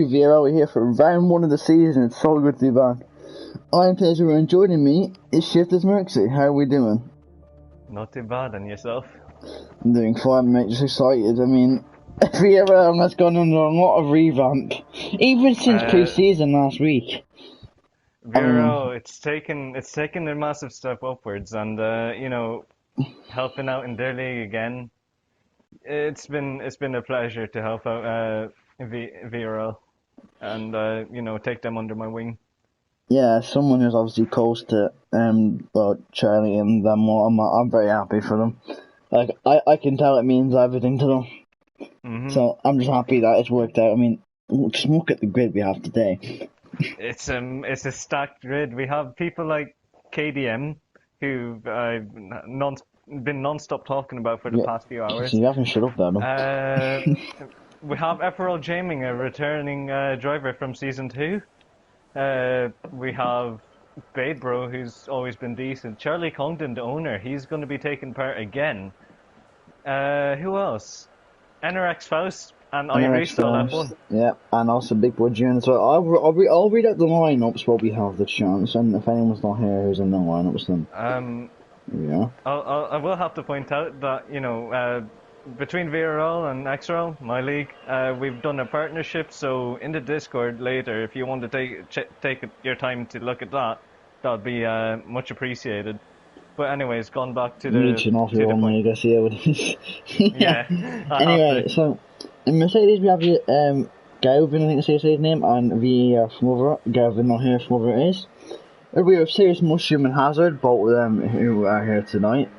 Vrl, we're here for round 1 of the season. It's so good to be back. I'm pleasure and joining me is Shifter's Merxy. How are we doing? Not too bad, and yourself? I'm doing fine, mate. Just excited. I mean, Vrl has gone under a lot of revamp, even since pre-season last week. Vrl, it's taken a massive step upwards, and you know, helping out in their league again. It's been a pleasure to help out Vrl, and you know, take them under my wing. Yeah, someone who's obviously close to Charlie and them. I'm very happy for them. Like I can tell it means everything to them. Mm-hmm. So I'm just happy that it's worked out. I mean, just look at the grid we have today. It's a stacked grid. We have people like KDM, who I've been non-stop talking about for the past few hours. So you haven't shut up there, We have Vrl Jaming, a returning driver from Season 2. We have Badebro, who's always been decent. Charlie Congdon, the owner, he's going to be taking part again. Who else? NRX Faust and Iristyle F1. Yeah, and also Big Boy June. So I'll read out the lineups while we have the chance, and if anyone's not here who's in the lineups, then yeah. I will have to point out that, you know, between VRL and XRL, my league, we've done a partnership. So in the Discord later, if you want to take your time to look at that, that'd be much appreciated. But anyways, gone back to the reaching off your own league, I see how it is. Yeah. Anyway, so in Mercedes we have Galvin, I think I say his name, and VER from Galvin not here from whoever it is. We have Serious Mushroom and Hazard, both of them who are here tonight.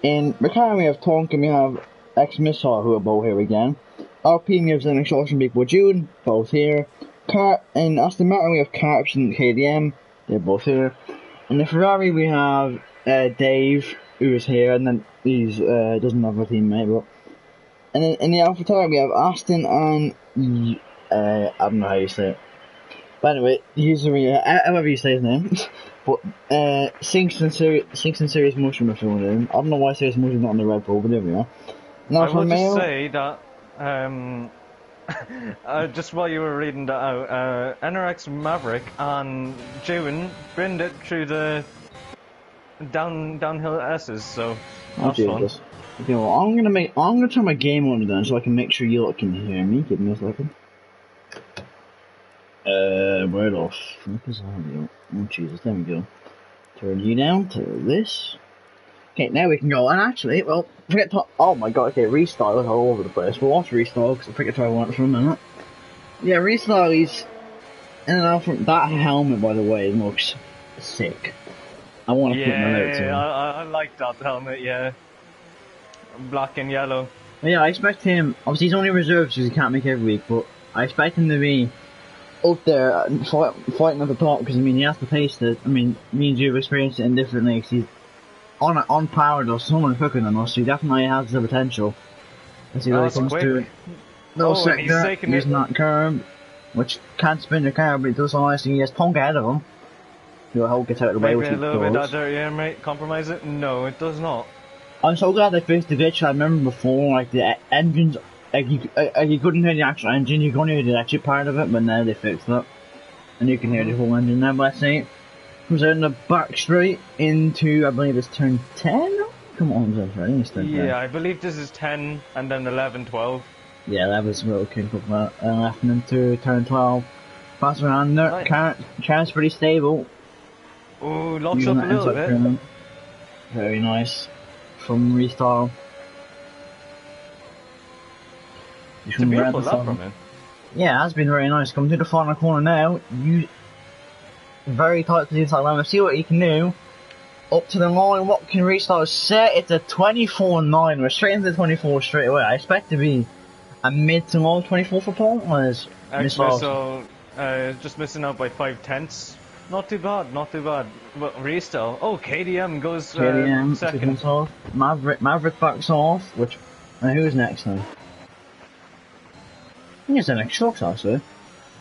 In McLaren we have Tonk and we have X-Missile, who are both here again. RP we have Zen Exhaustion, Big Boy June, both here. In Aston Martin we have Carps and KDM, they're both here. In the Ferrari we have Dave, who is here, and then he's doesn't have a teammate, but. And then in the AlphaTauri we have Aston and I don't know how you say it. But anyway, usually however you say his name. But Sinks and Serious Mushroom are filling in. I don't know why Serious Mushroom's not on the Red Bull, but there we are. Now I would just say that just while you were reading that out, NRX Maverick and June binned it through the downhill S's, so that's fun. Okay, well I'm gonna turn my game on down so I can make sure you lot can hear me. Give me a second. Where the fuck is audio? Oh Jesus, there we go. Turn you down to this. Okay, now we can go. And actually, well, forget to. Oh my god, okay, Restyle is all over the place. We'll watch Restyle because I forget to I want it for a minute. Yeah, Restyle is. And then from that helmet, by the way, looks sick. I want to put my note to him. I like that helmet, yeah. Black and yellow. Yeah, I expect him. Obviously, he's only reserved because he can't make every week, but I expect him to be up there fighting at the top because I mean he has to taste it. I mean, me and you have experienced it in different leagues. He's on power though, someone quicker than us, so he definitely has the potential. Let's see what he comes to. No sector, he's not curb, which can't spin the car, but it does so nicely. He has Punk ahead of him. He'll help get out of the way, which he does. Maybe a little bit that dirty air, mate. Compromise it? No, it does not. I'm so glad they fixed the glitch. I remember before, like the engines, you couldn't hear the actual engine, you could only hear the electric part of it, but now they fixed it. And you can hear the whole engine now, but let's see. Comes out in the back straight into, I believe it's turn 10? Come on, Zephyr, I think it's turn 10. Yeah, I believe this is 10, and then 11, 12. Yeah, 11's a little kid up that. And left into turn 12. Pass around there, car's pretty stable. Ooh, locks up a little bit. Very nice. From Restyle. It's a beautiful lap from him. Yeah, it has been very nice. Coming to the final corner now, you very tight to the inside line. Let's see what you can do. Up to the line, what can Restyle set? It's a 24.9. We're straight into the 24 straight away. I expect to be a mid to low 24 for Paul. So just missing out by 5/10. Not too bad, not too bad. But Restyle. Oh, KDM goes second. Off. Maverick backs off. Which? Who's next then? I think it's the next shot actually.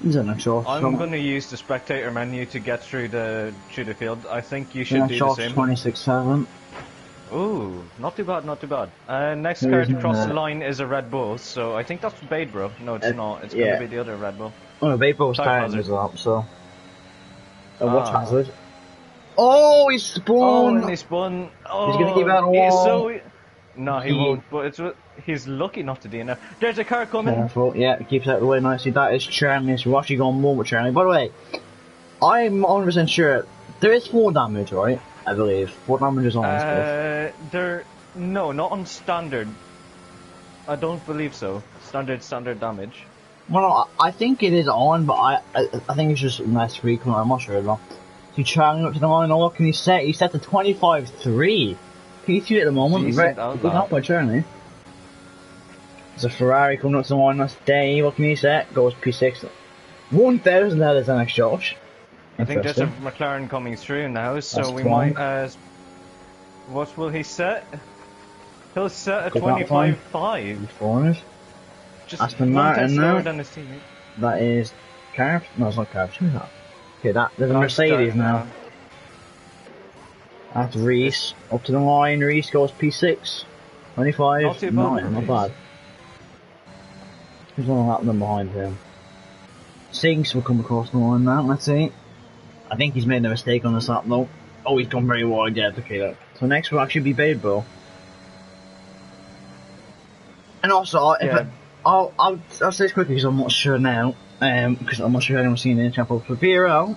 He's the next shot. I'm going to use the spectator menu to get through the field. I think you should do the same. 26.7. Ooh, not too bad, not too bad. Next car to cross the line is a Red Bull, so I think that's Badebro. No, it's not. It's going to be the other Red Bull. Oh, they both Type starting hazard. as well, so. Oh, what's Ah. hazard? Oh, he spun! Oh, and he spun. Oh, He's gonna keep out a he's wall. so. No, he won't. But he's lucky not to DNF. There's a car coming. Careful, yeah, keeps out of the way nicely. That is Charlie. So we're actually going more with Charlie. By the way, I'm 100% sure there is 4 damage, right? I believe 4 damage is on this stuff. No, not on standard. I don't believe so. Standard damage. Well, I think it is on, but I think it's just less frequent. I'm not sure though. So Charlie up to the line. Oh, what can he set? He set to 25-3. P3 at the moment. Decent Good up by Charlie. There's a Ferrari coming up to the line. That's Dave. What can he set? Goes P6. 1,000 that is the next Josh. I think there's a McLaren coming through now, so That's we strong. might. What will he set? He'll set a 25.5. Corners. Just Aston one Martin tenth slower now. than his teammate. That is Carbs. No, it's not Carbs. Who's that? Okay, there's a That's Mercedes that, now. That's Reese. Up to the line. Reese goes P6. 25. Not too bad, Not Reese. bad. There's one lap them behind him. Sinks will come across the line now. Let's see. I think he's made a mistake on this lap though. Oh, he's gone very wide. Yeah, okay. Look. So next will actually be Badebro. And also, I'll say this quickly because I'm not sure now. Because I'm not sure anyone's seen the channel for VRL.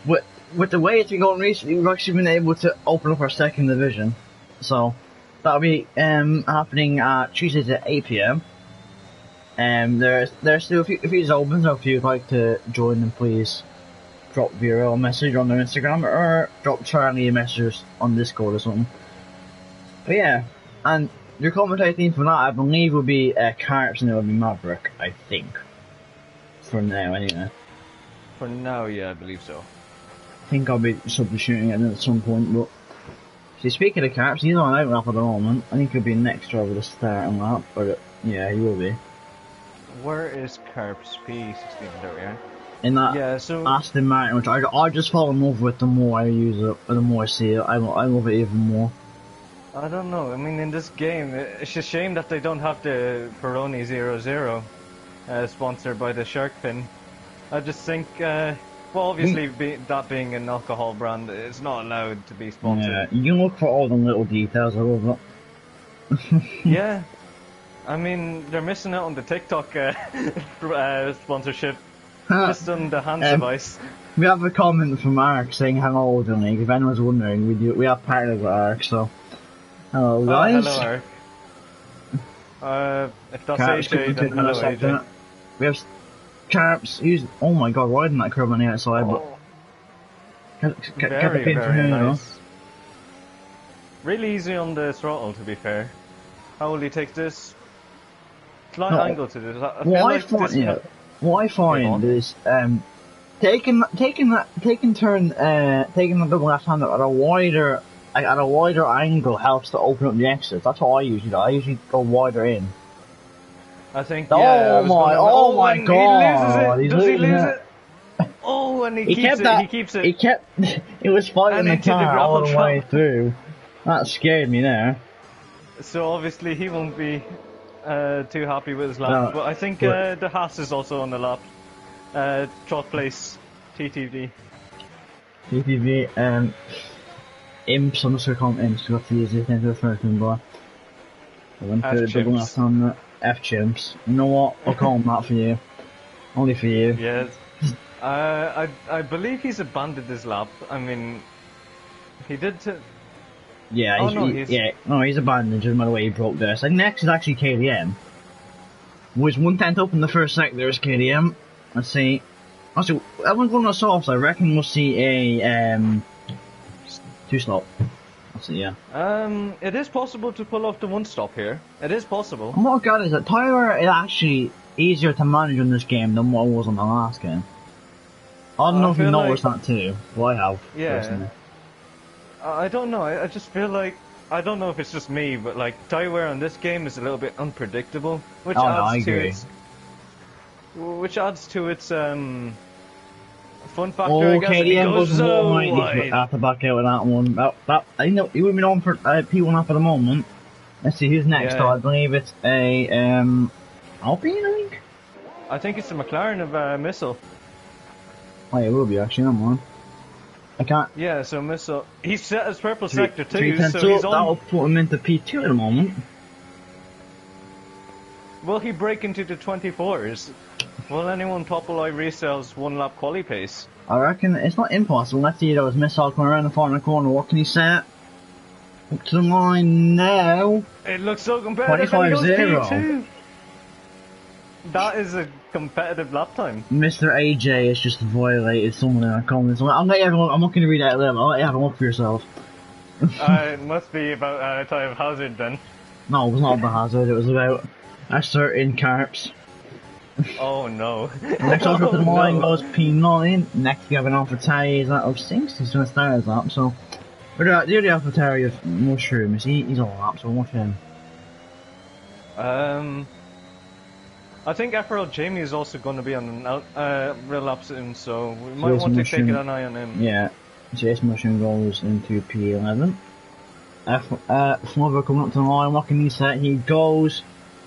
With the way it's been going recently, we've actually been able to open up our second division. So that'll be happening at Tuesdays at 8 PM. There's still a few open, so if you'd like to join them, please drop VRL a message on their Instagram or drop Charlie a message on Discord or something. But yeah, and your commentating for that, I believe, will be Carps and it will be Maverick, I think. For now, anyway. For now, yeah, I believe so. I think I'll be substituting it at some point, but... See, speaking of Carps, he's on out lap at the moment. I think he'll be next driver to start on lap, but yeah, he will be. Where is Carps? P16, there we are. In that Aston Martin, which I just fall in love with the more I use it, the more I see it, I love it even more. I don't know, I mean in this game, it's a shame that they don't have the Peroni 00 sponsored by the shark fin. I just think, well obviously that being an alcohol brand, it's not allowed to be sponsored. Yeah, you can look for all the little details, I love it. Yeah, I mean they're missing out on the TikTok sponsorship, just on the hand device. We have a comment from Ark saying hello old in League. If anyone's wondering, we have partners with Ark, so hello guys. Hello Ark. If that's Carps AJ, then hello AJ. We have Carps. Oh my god, why didn't that curve on the outside? Oh, But get the pin for him, nice. Really easy on the throttle, to be fair. How will he take this? Slight angle to this. What I find is taking the double left hander at a wider angle helps to open up the exits. That's what I usually do. I usually go wider in. I think. Oh my god! He loses it. Does he lose it? Oh, and he keeps it. He keeps it. It was fighting the car all the way trap. through. That scared me there. So obviously he won't be too happy with his lap. But I think the Haas is also on the lap. 12th place, TTV. TTV, Imps, I'm just gonna call him Imps, because that's the easiest name to refer to him by. I went through the double left on the F-Chimps. You know what? I'll call him that for you. Only for you. Yes. I believe he's abandoned his lap. I mean, he did to... Yeah, he's abandoned, just by the way he broke this. Like, next is actually KDM. Was 1/10 up in the first sector, there's KDM. Let's see. Also, everyone's going on a soft, so I reckon we'll see a, 2-stop. Let's see, yeah. It is possible to pull off the 1-stop here. It is possible. And what I got is that Tyler is actually easier to manage in this game than what it was on the last game. I don't know if you noticed that too. Well, I have, personally. I don't know, I just feel like, I don't know if it's just me, but like, Tyware on this game is a little bit unpredictable, which adds to its fun factor, I guess. KDM was more mighty to have to back out with that one. I know he would be on for P1 up at the moment. Let's see who's next. I believe it's a Alpine, I think. I think it's the McLaren of Missile. Oh, yeah, it will be actually, never mind. I can't. Yeah, so Missile. He's set as purple sector too, 310 so he's that'll on. put him into P2 at the moment. Will he break into the 24s? Will anyone topple Resale's one lap quali pace? I reckon it's not impossible. Let's see those missiles coming around the final corner. What can he set? Up to the line now. It looks so competitive. 25-0. That is a competitive lap time. Mr. AJ has just violated someone in our comments. I'm not going to read that level. I'll let you have a look for yourself. It must be about Ty of Hazard then. No, it was not about Hazard. It was about a certain Carps. Oh no. Next up to the line goes P9. Next we have an AlphaTauri is that of 6. He's going to start his lap, so we're the AlphaTauri of Mushrooms. He's on lap, so watch him. I think Vrl Jamie is also going to be on an real lap soon, so we might want to take an eye on him. Yeah, Jason Mushroom goes into P11. Flubber coming up to the line, what can he set? He goes.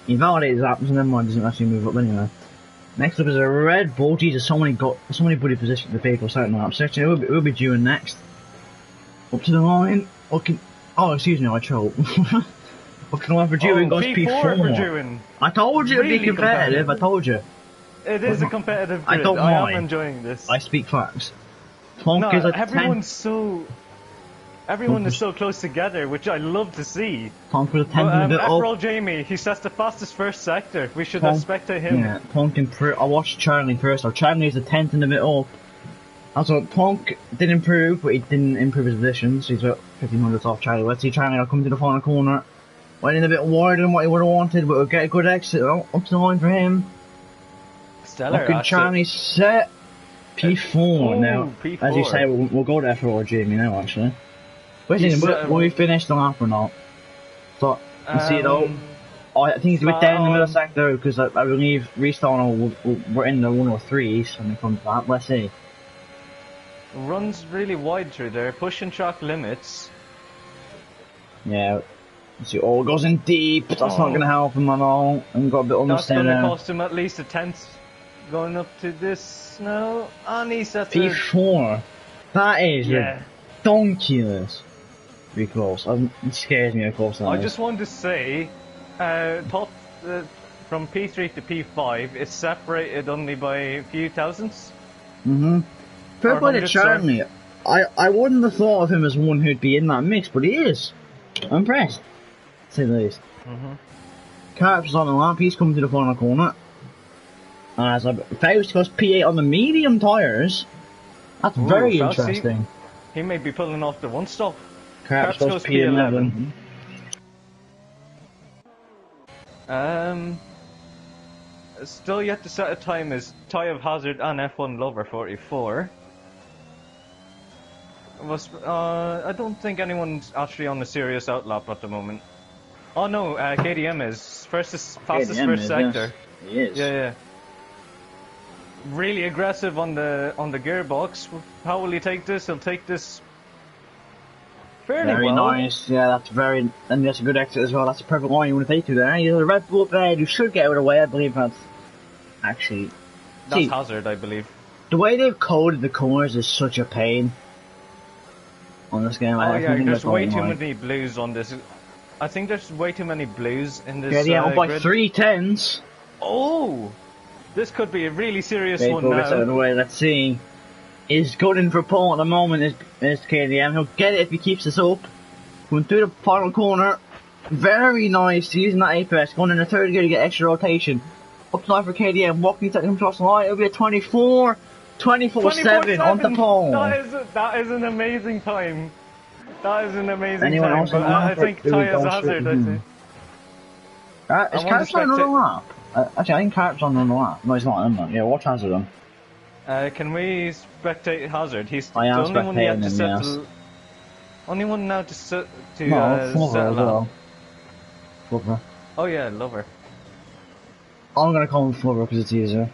He validates his laps, and never mind, doesn't actually move up anyway. Next up is a Red Bull. Jesus, so many bloody positions to people starting the lap section. It will be due in next. Up to the line. Okay. Oh, excuse me, I choked. Up to the line for Dewin goes P4. For Dewin. I told you really it'd be competitive. I told you. It is a competitive grid. I don't mind. am enjoying this. I speak facts. Plonk is at Everyone is so close together, which I love to see. Plonk with a 10th and a bit up. Vrl Jamie, he sets the fastest first sector. We should spectate him. Yeah, Plonk improved. I watched Charlie first. So Charlie's a 10th and a bit up. Also, Plonk did improve, but he didn't improve his position, so he's about 1500 off Charlie. Let's see Charlie, I'll come to the final corner. Went in a bit wider than what he would have wanted, but we'll get a good exit up to the line for him. Stellar. Looking Charlie set. P4 now. P4. As you say, we'll go to Vrl Jamie now, actually. Will we finish the lap or not? So, you see though, I think he's a bit down in the middle sector because I believe Restart we're in the 103s when it comes to that. Let's see. Runs really wide through there, pushing track limits. Yeah. Let's see, it goes in deep. That's not going to help him at all. And got a bit almost That's in going there. to cost him at least a 10th going up to this now. And he's at P4. That is ridiculous. Pretty close. It scares me how close that is. I just wanted to say, from P3 to P5 is separated only by a few thousandths. Fair play to Charlie. I wouldn't have thought of him as one who'd be in that mix, but he is. I'm impressed, to say the least. Carps is on the lap, he's coming to the final corner. As Faust goes P8 on the medium tyres. That's very interesting. He may be pulling off the one stop. Carps goes P11. Still yet to set a time is Ty of Hazard and F1 Lover 44. I don't think anyone's actually on the serious outlap at the moment. Oh no, KDM is fastest first sector. Yes. He is. Yeah. Really aggressive on the gearbox. How will he take this? He'll take this fairly very well. Very nice. Yeah, and that's a good exit as well. That's a perfect line you want to take to there. He's a Red Bull up there. You should get out of the way. I believe that's actually. That's Hazard, I believe. The way they've coded the corners is such a pain. On this game, there's way too many blues on this. I think there's way too many blues in this. Yeah, up by grid. 3 10s. Oh, this could be a really serious one now. now. Out of the way. Let's see. He's going for pole at the moment. Is KDM? He'll get it if he keeps this up. Going through the final corner. Very nice. Using that apex. Going in the third gear to get extra rotation. Up to line for KDM. Walking to him across the line. It'll be a 24. 24-7 on the pole. That is an amazing time. That is an amazing Anyone time. Else but I think Ty is a Hazard, I think. Is Carps on another lap? Actually, I think Carps on another lap. No, he's not, isn't it? Yeah, watch Hazard on. Can we spectate Hazard? He's the only only one yet to set yes. Only one now to set to set as well. Flubber. Oh yeah, Lover. I'm gonna call him Flubber because it's easier.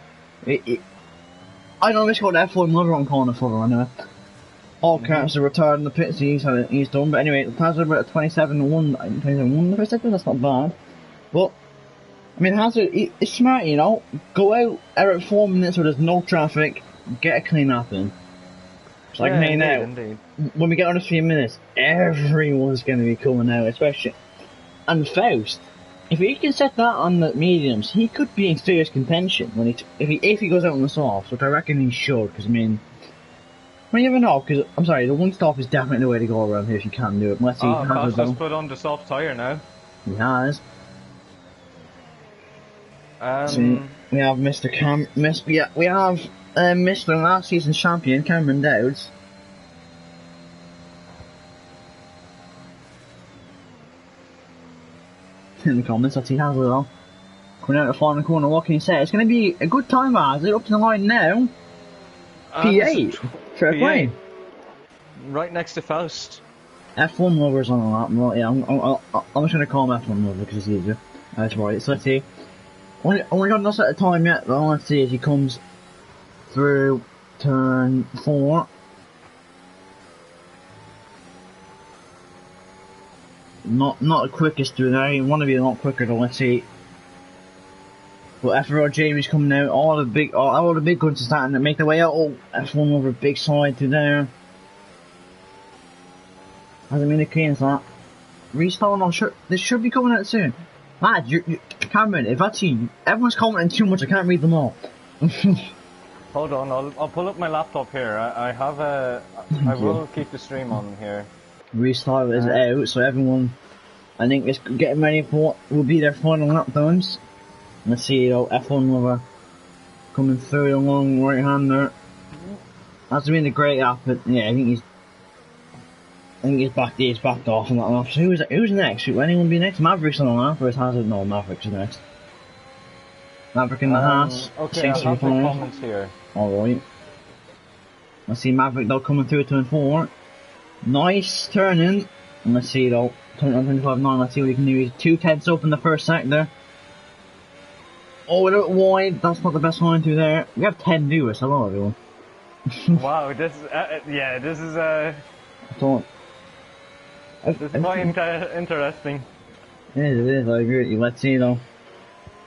I know he's got F1 Lover on calling him Flubber anyway. All Carps are retired in the pits, he's done, but anyway, Hazard at 27-1 the first sector, that's not bad. But I mean, Hazard, he's smart, you know. Go out at 4 minutes where there's no traffic, get a clean up in. It's like me now. Indeed. When we get on a few minutes, everyone's going to be coming out, especially. And Faust, if he can set that on the mediums, he could be in serious contention when if he goes out on the softs, which I reckon he should. Because I mean, well, you never know. Because I'm sorry, the one stop is definitely the way to go around here if you can do it. Unless he Faust has put on the soft tyre now. He has. So we have Mr. We have Mr. last season champion Cameron Dowds. In the comments, let's see how we go. Coming out the final corner, what can you say? It's going to be a good time, as up to the line now. P8, fair play. Right next to Faust. F1 lovers on the lap. Well, yeah, I'm just going to call him F1 lover because it's easier. That's right. So let's see. Only got no set of time yet, though. Let's see as he comes through turn 4. Not the quickest through there. You want to be a lot quicker though. Let's see. But Vrl Jamie's coming out. All the big guns are starting to make their way out. Oh, F1 over a big side to there. Hasn't been the cleanest that. Restart on. This should be coming out soon. Lad, Cameron, if that's you, everyone's commenting too much. I can't read them all. Hold on, I'll pull up my laptop here. I have a. I will keep the stream on here. Restart is out, so everyone, I think, is getting ready for what will be their final lap times. Let's see, F1 lover coming through the long right hand there. That's been a great lap, but yeah, I think he's backed off on that lap. So who's next? Will anyone be next? Maverick's on the lap, or is Hazard? No, Maverick's next. Maverick in the Haas. Okay, I have the comments here. Alright. Let's see Maverick though coming through turn 4. Nice turning. And let's see though. Turn on 25.9, let's see what he can do. He's 2/10 up in the first sector. Oh, a little wide. That's not the best line through there. We have 10 viewers. Hello everyone. Wow, this is I thought. This is quite interesting. It is, I agree with you. Let's see though.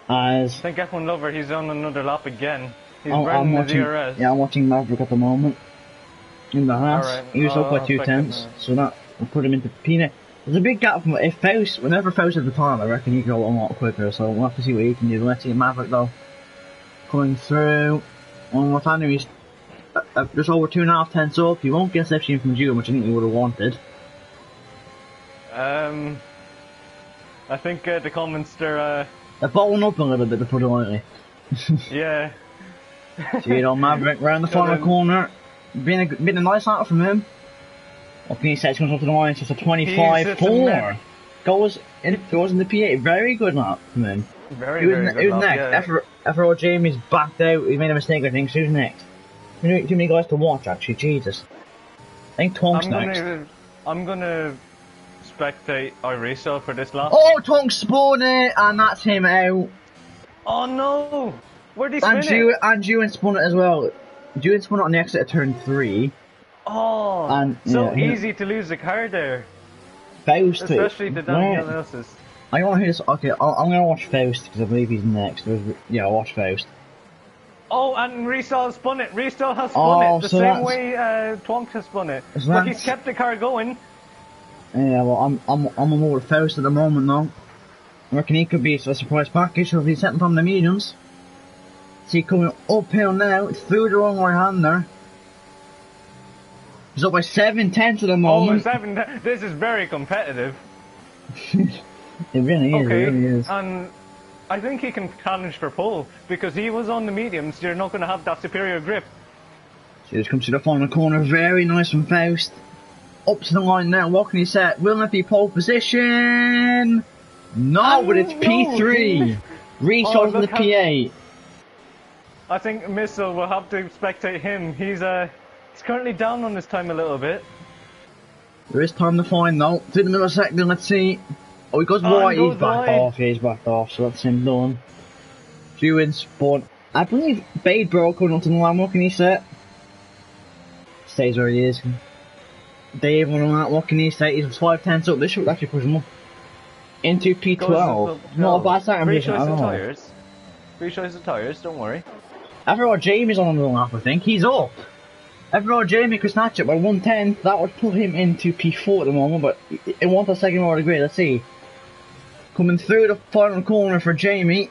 I think F1 lover, he's on another lap again. He's running the DRS. Yeah, I'm watching Maverick at the moment. In the Haas. Right. He was up by 2/10, so that will put him into P9. There's a big gap from whenever Faust has the time, I reckon he can go a lot quicker, so we'll have to see what he can do. Let's see Maverick though. Coming through. On what I know he's just over 2.5 tenths up. He won't get section from June, which I think he would have wanted. I think the comments they're bottling up a little bit, to put it lightly. yeah. So Maverick round the final corner. Been a nice lap from him. Okay, he sets comes up to the line, so it's a 25.4. Goes in the P8. Very good lap from him. Very good. Who's next? Yeah. After Jamie's backed out, he made a mistake, I think. So who's next? Too many guys to watch, actually. Jesus. I think Tonk's next. I'm gonna spectate Irisa for this lap. Oh, Tonk spun it, and that's him out. Oh no! Where'd he spin it? And Ewan spun it as well. Ewan spun it on the exit of turn 3. Oh, and easy to lose the car there. Faust, especially to Daniel Elsa's. I want to hear this. Okay, I'm gonna watch Faust because I believe he's next. Yeah, I'll watch Faust. Oh, and Restal spun it. Restal has spun it the same way Twonk has spun it. But he's kept the car going. Yeah, well, I'm more with Faust at the moment though. I reckon he could be a surprise package if he's setting from the mediums. See, coming uphill now, through the wrong right hand there. He's up by 7/10 at the moment. Oh, 7. This is very competitive. It really is. Okay, it really is. And I think he can challenge for pole because he was on the mediums. You're not going to have that superior grip. So just comes to the final corner. Very nice from Faust. Up to the line now. What can he set? Will it be pole position? No, but it's P3. Restarts in the P8. I think Missile will have to spectate him. He's currently down on his time a little bit. There is time to find though. Through the middle of the sector, let's see. Oh, he goes wide. He's backed off. Yeah, he's backed off. So that's him done. Few in spot. I believe Badebro coming onto the line. What can he set? Stays where he is. Dave on that. What can he say? He's 5/10 up. This should actually push him up. into P12. Not a bad starting Free position choice at of all. tyres. Free choice of tyres, don't worry. After all, Jamie's on the lap, I think. He's up. After all, Jamie could snatch it by 1/10. That would put him into P4 at the moment, but it wants a second more degree. Let's see. Coming through the final corner for Jamie.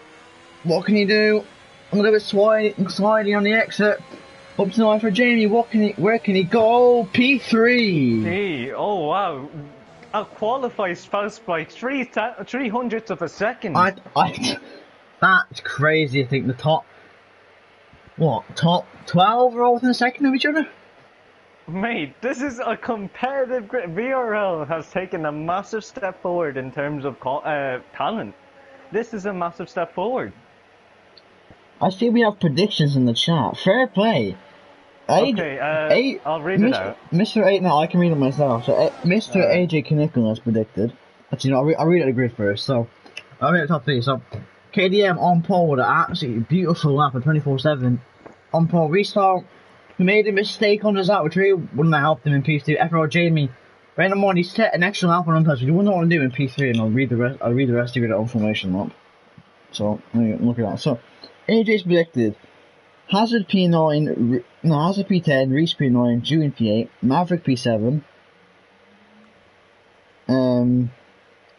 What can he do? A little bit sliding on the exit. Up to 9 for Jamie. Where can he go? P3. Oh wow. Qualifies fast by 300ths of a second. That's crazy. I think the top 12 are all within a second of each other? Mate, this is a competitive grid. VRL has taken a massive step forward in terms of talent. This is a massive step forward. I see we have predictions in the chat. Fair play. I'll read it out. Mr. 8, now I can read it myself. So, Mr. AJ Knickle has predicted. Actually, no, I'll read it at the grid first. So, I'll read the top 3. So, KDM on pole with an absolutely beautiful lap at 24/7. On pole restart. He made a mistake on his lap, which really wouldn't have helped him in P2. After all, Jamie, right in the morning, he set an extra lap on untouched, which you wouldn't want to do in P3, and I'll read the rest of your information lap. So, look at that. So, AJ's predicted. Hazard Hazard P10, Reese P9, June P8, Maverick P7,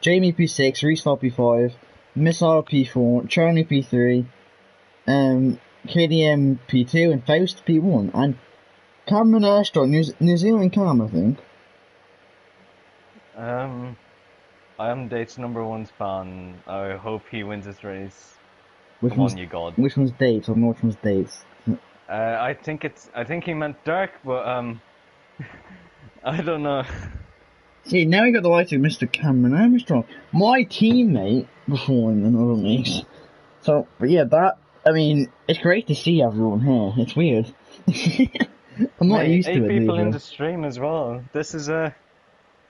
Jamie P6, Reese P5, Missile P4, Charlie P3, KDM P2, and Faust P1, and Cameron Ashton, New Zealand Cam, I think. I am Date's #1 fan. I hope he wins this race. Come on, you god. Which one's Dates? I don't know which one's Dates. I think he meant Dark, but I don't know. See, now we got the likes of Mr. Cameron Armstrong, my teammate before in the other leagues. So, but yeah, it's great to see everyone here. It's weird. I'm not used to it. 8 people in the stream as well. This is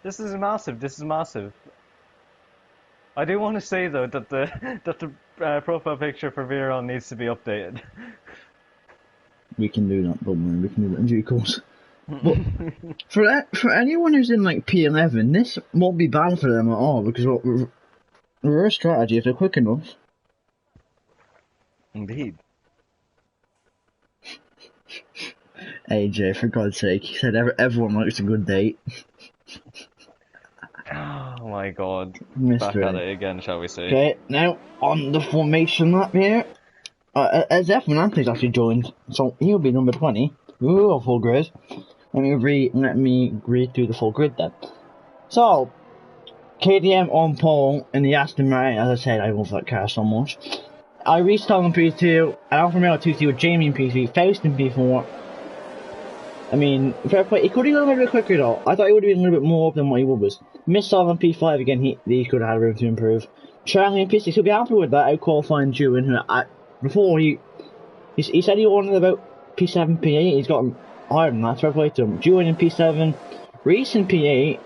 massive. This is massive. I do want to say though that the profile picture for Vrl needs to be updated. We can do that, don't worry. We can do that in due course. But for anyone who's in like P11, this won't be bad for them at all because reverse strategy if they're quick enough. Indeed. AJ, for God's sake, he said everyone likes a good date. Oh my god. Mystery. Back at it again, shall we say. Okay, now on the formation lap here. Zeph Anthony's actually joined, so he'll be number 20. Ooh, a full grid. Let me read through the full grid then. So, KDM on pole in the Aston Martin. As I said, I love that car so much. I restarted in P2, Alfa Romeo 2 with Jamie in P3, Faust in P4. I mean, fair play. He could have gone a little bit quicker though. I thought he would have been a little bit more up than what he was. Missile on P5 again, he could have had room to improve. Charlie in P6, he'll be happy with that, out qualifying June, who before he said he wanted about P7, P8, he's gotten higher than that, fair play to him. June in P7, Reese in P8,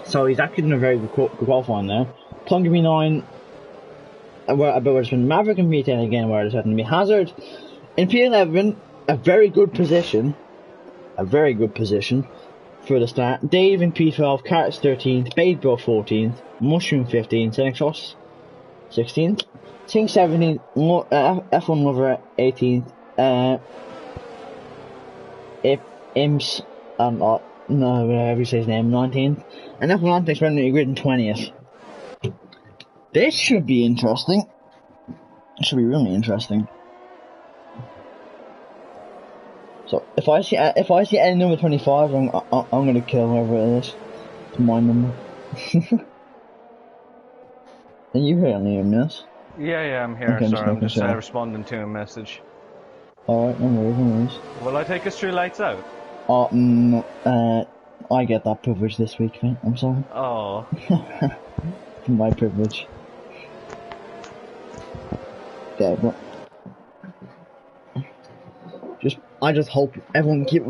so he's actually done a very good qualifying there. Plunker P9, about where it's been. Maverick in P10 again, where it's happened to be. Hazard in P11, a very good position for the start. Dave in P12, Carts 13th, Badebro 14th, Mushroom 15th, Senexos 16th, Ting 17th, F1 Lover 18th, Imps, whatever you say his name, 19th, and F1 Antics running grid in 20th. This should be interesting. It should be really interesting. So if I see any number 25, I'm gonna kill whoever it is. It's my number. Are you here, Liam? Yes. Yeah, I'm here. Okay, sorry, I'm just responding to a message. Alright, no worries. Will I take us through lights out? I get that privilege this week, mate. I'm sorry. Oh. My privilege. Okay, but I just hope everyone keep.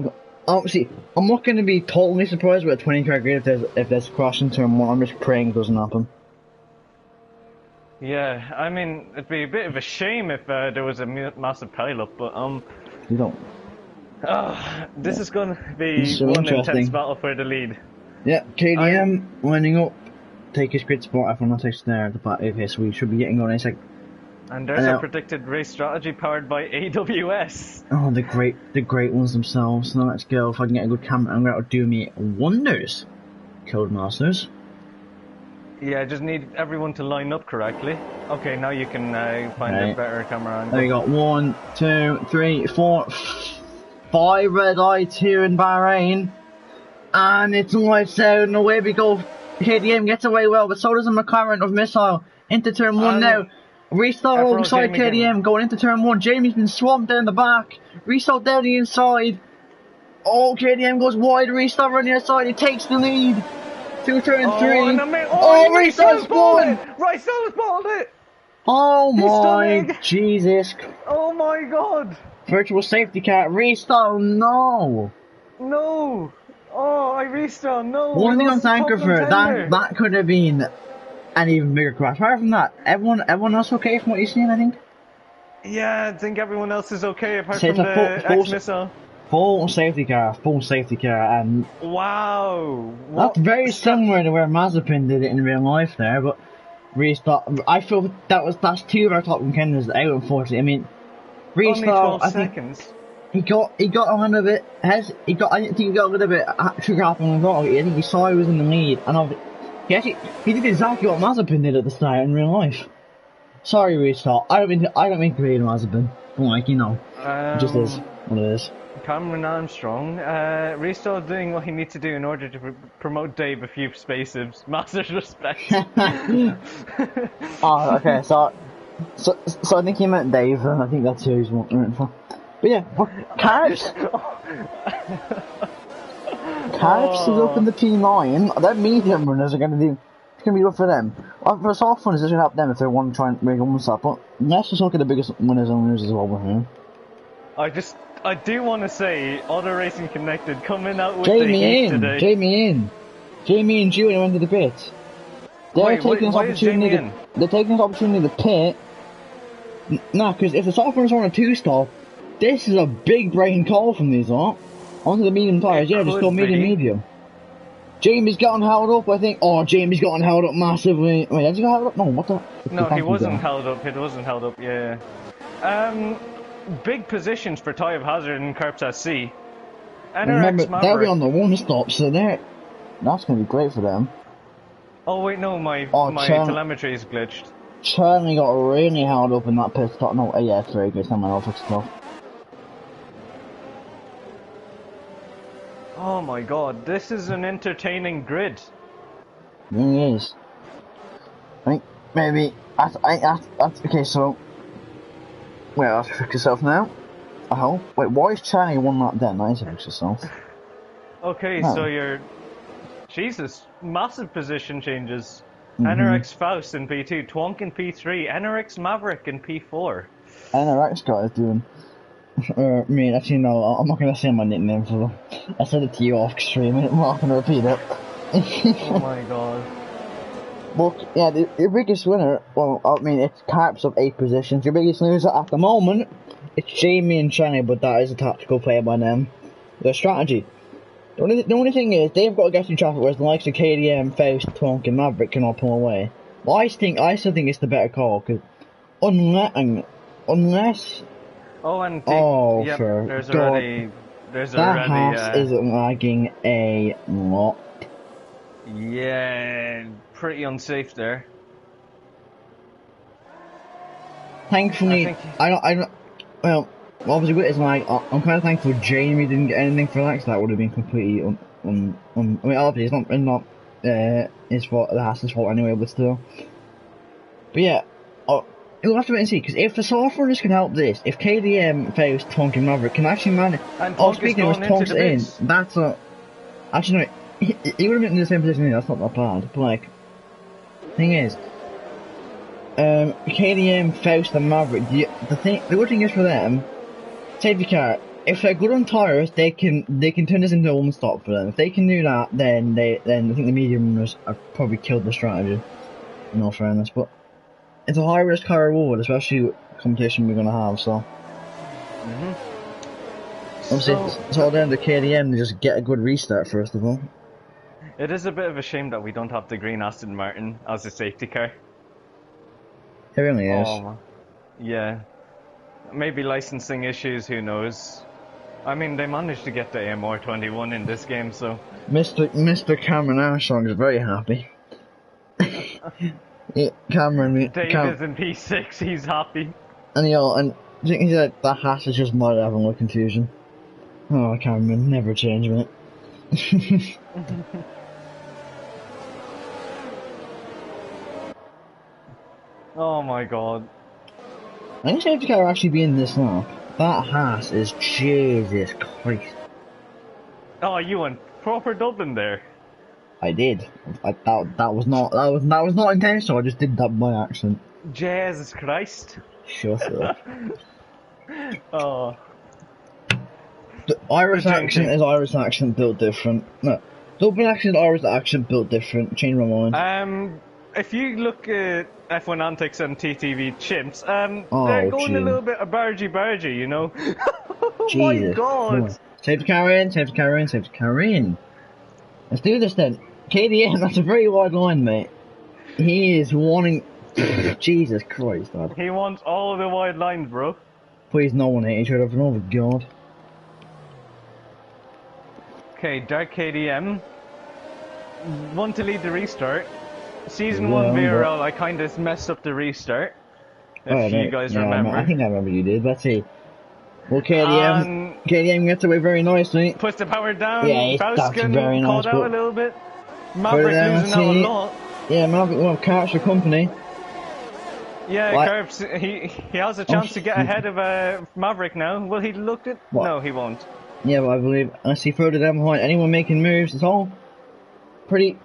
Obviously, I'm not going to be totally surprised with a 20-car grid if there's crashing turn 1. I'm just praying it doesn't happen. Yeah, I mean, it'd be a bit of a shame if there was a massive pile-up, but You don't. This is going to be so one intense battle for the lead. Yeah, KDM lining up take his grid spot. F1 takes there at the back. Okay, so we should be getting on in a sec. And there's a predicted race strategy powered by AWS. Oh, the great ones themselves. Now let's go. If I can get a good camera, I'm going to do me wonders, Codemasters. Yeah, I just need everyone to line up correctly. Okay, now you can find a better camera angle. There you go. 1, 2, 3, 4, 5 red eye, 2 in Bahrain. And it's lights out and away we go. KDM gets away well, but so does the McLaren of Missile. Into turn 1 now. Restart alongside KDM going into turn 1. Jamie's been swamped down the back. Restart down the inside. Oh, KDM goes wide. Restart on the outside. He takes the lead. Through turn 3. Restart spawned! Restart spawned it! Oh my Jesus. Oh my god. Virtual safety car. Restart. No. No. Oh, I restarted. No. One thing I'm thankful for, that could have been an even bigger crash. Apart from that, everyone else okay from what you've seen, I think? Yeah, I think everyone else is okay apart from the X-Missile. Full safety car, and... Wow! That's very similar to where Mazepin did it in real life there, but restart... I feel that's 2 of our top contenders out, unfortunately. I mean, restart... Only 12 seconds. He got a little bit... I think he got a little bit trigger happen on the I think he saw he was in the lead, and he did exactly what Mazepin did at the start in real life. Sorry, restart. I don't mean to be Mazepin, but like, you know, it just is what it is. Cameron Armstrong, restart doing what he needs to do in order to promote Dave a few spaces. Massive respect. Oh, okay. So I think he meant Dave, and I think that's who he's rooting for. But yeah, Carbs. Carbs is up in the P9. Their medium runners are going to do. It's going to be good for them. For the soft runners, it's going to help them if they want to try and make one stop. But let's just look at the biggest winners and losers as well with him. I do want to say, Auto Racing Connected coming out with the heat today. Jamie and Julian went to the pit. They're taking this opportunity to pit. Nah, because if the soft runners want a 2-stop, this is a big brain call from these lot. Onto the medium tyres, yeah, just go medium. Jamie's gotten held up, I think. Oh, Jamie's gotten held up massively. Wait, has he got held up? No, what the? No, he wasn't held up. It wasn't held up, yeah. Big positions for Ty of Hazard and Carps SC. Remember, they'll be on the 1-stop, so that's going to be great for them. Oh, wait, no, my telemetry is glitched. Charlie got really held up in that pit stop. No, yeah, it's very good. Someone else fixed stuff. Oh my god, this is an entertaining grid. It is. I think maybe that's okay. So, well, have to fix yourself now. I hope. Wait, why is Charlie one lap then? I need to fix yourself. Okay, so you're Jesus, massive position changes. NRX Faust in P2, Twonk in P3, NRX Maverick in P4. NRX guy is doing. Actually no, I'm not going to say my nickname for them. I said it to you off stream and I'm not going to repeat it. Oh my god. But yeah, the biggest winner, well, I mean, it's Carps of 8 positions. Your biggest loser at the moment, it's Jamie and China, but that is a tactical play by them. Their strategy. The only thing is, they've got to get through traffic, whereas the likes of KDM, Faust, Twonk and Maverick can all pull away. Well, I still think it's the better call, because unless... Oh, and yep, there's already that house is lagging a lot. Yeah, pretty unsafe there. Thankfully, well, obviously with his lag, I'm kind of thankful Jamie didn't get anything for that, because that would have been completely I mean, obviously it's not his fault, the Haas's fault anyway, but still. But yeah, we'll have to wait and see, because if the soft runners can help this, if KDM, Faust, Twonk and Maverick can actually manage... speaking of Twonk's in, that's a... Actually, no, he would have been in the same position, that's not that bad, but like... Thing is... KDM, Faust and Maverick, the good thing is for them, safety car, if they're good on tyres, they can turn this into a 1-stop for them. If they can do that, then I think the medium runners have probably killed the strategy, in all fairness, but... It's a high risk, high reward, especially with competition we're going to have, so. Obviously, it's all down to KDM to just get a good restart, first of all. It is a bit of a shame that we don't have the green Aston Martin as a safety car. It really is. Oh, yeah. Maybe licensing issues, who knows? I mean, they managed to get the AMR21 in this game, so... Mr. Cameron Armstrong is very happy. Yeah, Cameron... Dave is in P6, he's happy. And I think he's like, that hat is just might have a little confusion. Oh, Cameron, never change, mate. Oh my god. I think safety car will actually be in this lap. That hat is Jesus Christ. Oh, you went proper Dublin there. I did. That was not intentional. I just did that by accident. Jesus Christ. Shut up. Oh. The Irish accent is Irish accent built different. No, Dublin accent is Irish accent built different. Change my mind. If you look at F1 Antics and TTV Chimps, Oh, they're going gee. a little bit of bargy, you know? Oh Jesus. my god! Safety car in, safety car in, safety car in. Let's do this then. KDM, that's a very wide line, mate. He is wanting... Jesus Christ, lad. He wants all of the wide lines, bro. Please no one hate each other, for the love of God. Okay, Dark KDM. Want to lead the restart. Season Yeah, 1 but- VRL, I kind of messed up the restart. If you guys remember. I think I remember you did. Let's see. Well, KDM gets away very nicely. Puts the power down. Yeah, that's Faustin very nice, caught out but- a little bit. Maverick down, losing out a see. lot. Yeah, Maverick will have catch the company. Yeah, What? Curbs, he has a chance to get ahead of Maverick now. Will he look at... What? No, he won't. Yeah, but I believe, I see further down behind, anyone making moves, it's all pretty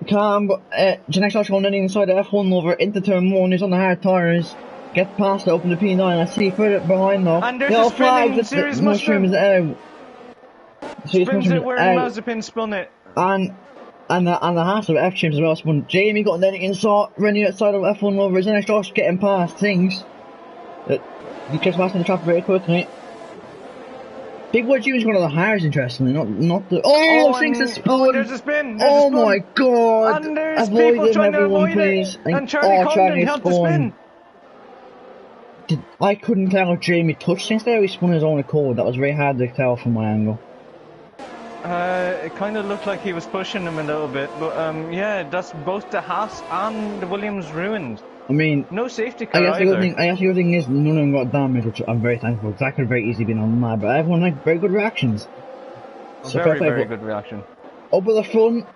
calm, but Janex going inside the F1 over into turn 1, he's on the hard tyres, gets past it, open the P9, I see further behind though. And there's a spinning Series Mushroom is out. Series Spins Mushroom it is where out. Mazepin spun it. And the half of F-Chims as well spun. Jamie got then inside, running outside of F1 over, his next Josh getting past things. He gets past in the traffic very quickly. Big Boy Junior's one of the hires, interestingly, not the... Oh, Sinks is spun! There's a spin! Oh my god! And there's Avoid people him, trying to everyone, avoid please. it! And Charlie Condon helped to spin! I couldn't tell if Jamie touched Sinks there or he spun his own accord. That was very hard to tell from my angle. It kind of looked like he was pushing him a little bit, but yeah, that's both the Haas and the Williams ruined. I mean, No safety car I guess the either. other thing is none of them got damaged, which I'm very thankful because that could have very easily been on mad, but everyone had very good reactions. So Very, fair play, very but good reaction. up at the front,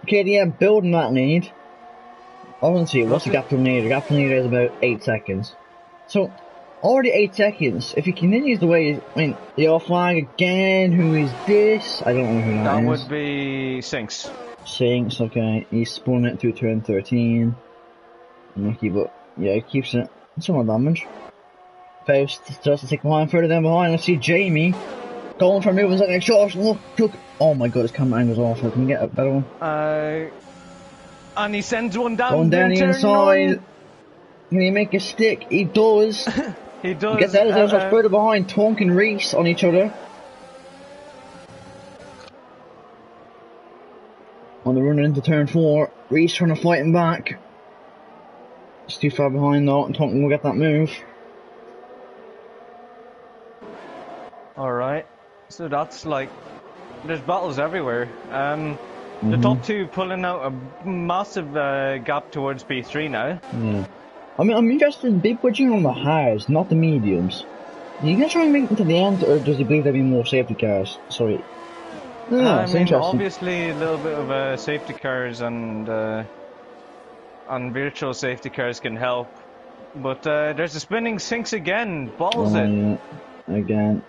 KDM building that lead. I want to see what's the gap from leader. The gap from leader is about 8 seconds. So, already 8 seconds. If he continues the way, I mean, the yellow flag again. Who is this? I don't know who that That is. would be Sinks. Sinks, okay. He's spun it through turn 13. Unlucky, but yeah, he keeps it. Some more damage. Faust starts to take behind, further down behind. I see Jamie going for moving like next shot. Look. Oh my god, his camera angle's awful. Can you get a better one? And he sends one down. Going down the turn inside. nine. Can he make a stick? He does. He does. Gets out of there, so further behind. Tonk and Reese on each other. On the run into turn 4. Reese trying to fight him back. It's too far behind though, and Tonkin will get that move. Alright. So that's like... There's battles everywhere. The top two pulling out a massive gap towards P3 now. Yeah. I mean, I'm interested in Big Budging on the highs, not the mediums. Are you going to try and make them to the end, or does he believe there'll be more safety cars? Sorry. No, it's interesting. Obviously a little bit of safety cars and virtual safety cars can help. But there's a spinning Sinks again. Balls it. Yeah. Again.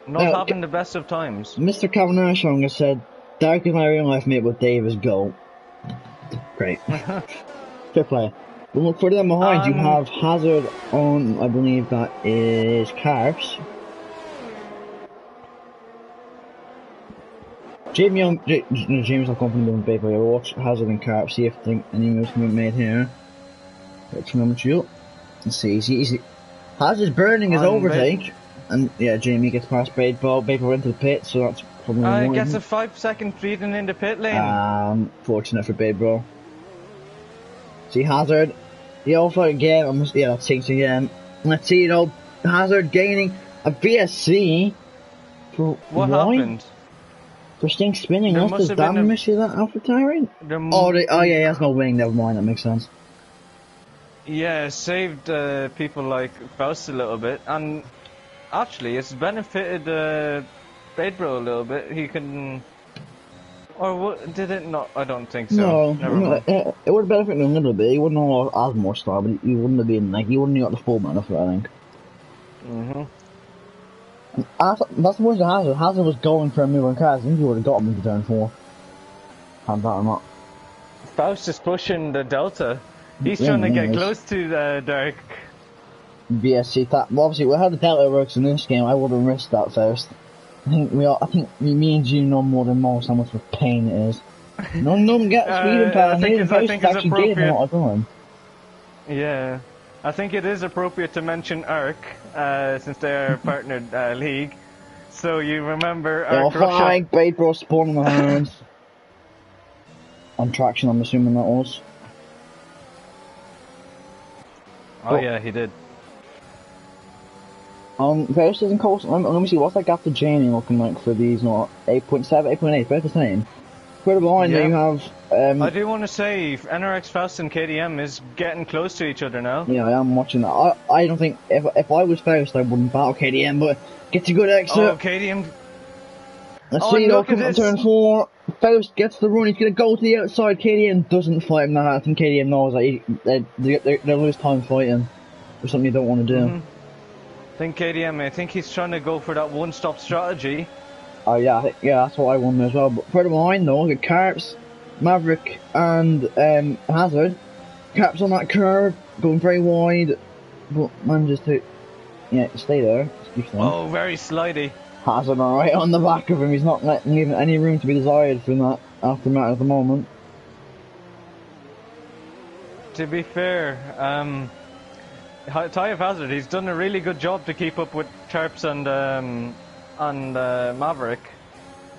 Not having the best of times. Mr. Kavanagh has said, Dark is my real life mate, but Dave is goal. Great. Fair play. Well, look, further down behind, you have Hazard on, I believe that is Carbs. James not confident in big way. Watch Hazard and Carbs, see if any moves can be made here. Let's remember you. Let's see, easy. Hazard's burning his overtake. And yeah, Jamie gets past Badebro. Badebro went to the pit, so that's probably more. Gets a 5-second freedom in the pit lane. Fortunate for Badebro. See Hazard. The offer again. Yeah, that's 6 again. Let's see, Hazard gaining a BSC. For what why? happened? For stink spinning. There What's must the have been damn issue that Alpha Tyrant? Oh yeah, he has no wing. Never mind. That makes sense. Yeah, it saved people like Faust a little bit, and actually, it's benefited Badebro a little bit. He can, or what, did it not? I don't think so. No, never mind. It would have benefited him a little bit. He wouldn't have as more star, but he wouldn't have been like he wouldn't have got the full benefit. I think. That's the worst of Hazard. Hazard was going for a moving car. I think he would have got him into turn 4. Had that or not. Faust is pushing the Delta. He's trying to get close to Dark. BSC that. Well, obviously, with how the Delta works in this game, I would have risked that first. I think me and you know more than most how much of a pain it is. None of them get speeding power. I think it's appropriate. What I'm Yeah, I think it is appropriate to mention Arc, since they are partnered league. So you remember Arc Russia. Badebro spawning the hands. On traction, I'm assuming that was. Oh yeah, he did. Faust isn't close. Let me see, what's that gap to Jamie looking like for these, 8.7, 8.8, about the same. Further behind there you have... I do want to say, NRX Faust and KDM is getting close to each other now. Yeah, I am watching that. I don't think, if I was Faust, I wouldn't battle KDM, but gets a good exit. Oh, KDM... Let's see, though, coming to turn 4. Faust gets the run, he's going to go to the outside. KDM doesn't fight him that. I think KDM knows that they'll lose time fighting. Or something you don't want to do. I think he's trying to go for that one-stop strategy. Oh yeah, that's what I wanted as well. But further behind though, look at Carps, Maverick and Hazard. Carps on that curve, going very wide, but manages to stay there. Oh, very slidey. Hazard right on the back of him. He's not leaving any room to be desired from that aftermath at the moment. To be fair, Ty of Hazard, he's done a really good job to keep up with Terps and Maverick.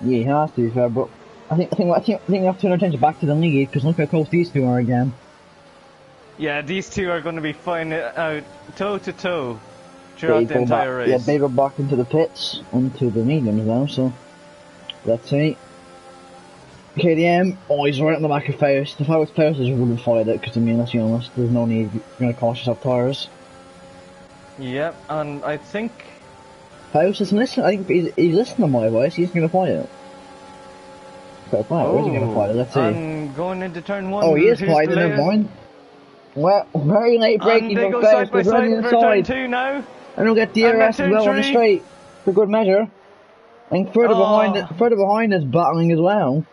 Yeah, he has to be fair, but I think we have to turn our attention back to the league because look how close these two are again. Yeah, these two are going to be fighting it out toe to toe throughout the entire race. Yeah, they go back into the pits, into the mediums now. So let's see. KDM, he's right on the back of Faust. If I was Faust, I just wouldn't fight it, because I mean, let's be honest, there's no need, you're going to cost yourself tyres. Yep, and I think... Faust isn't listening, I think he's listening to my voice, he's going to fight it. Better fight it, where's he going to fight it, let's see. And going into turn 1... Oh, he is fighting, never mind. Well, very late braking from Faust, they're running inside. Turn 2 now. And he'll get DRS as well on the straight, for good measure. And further behind is battling as well.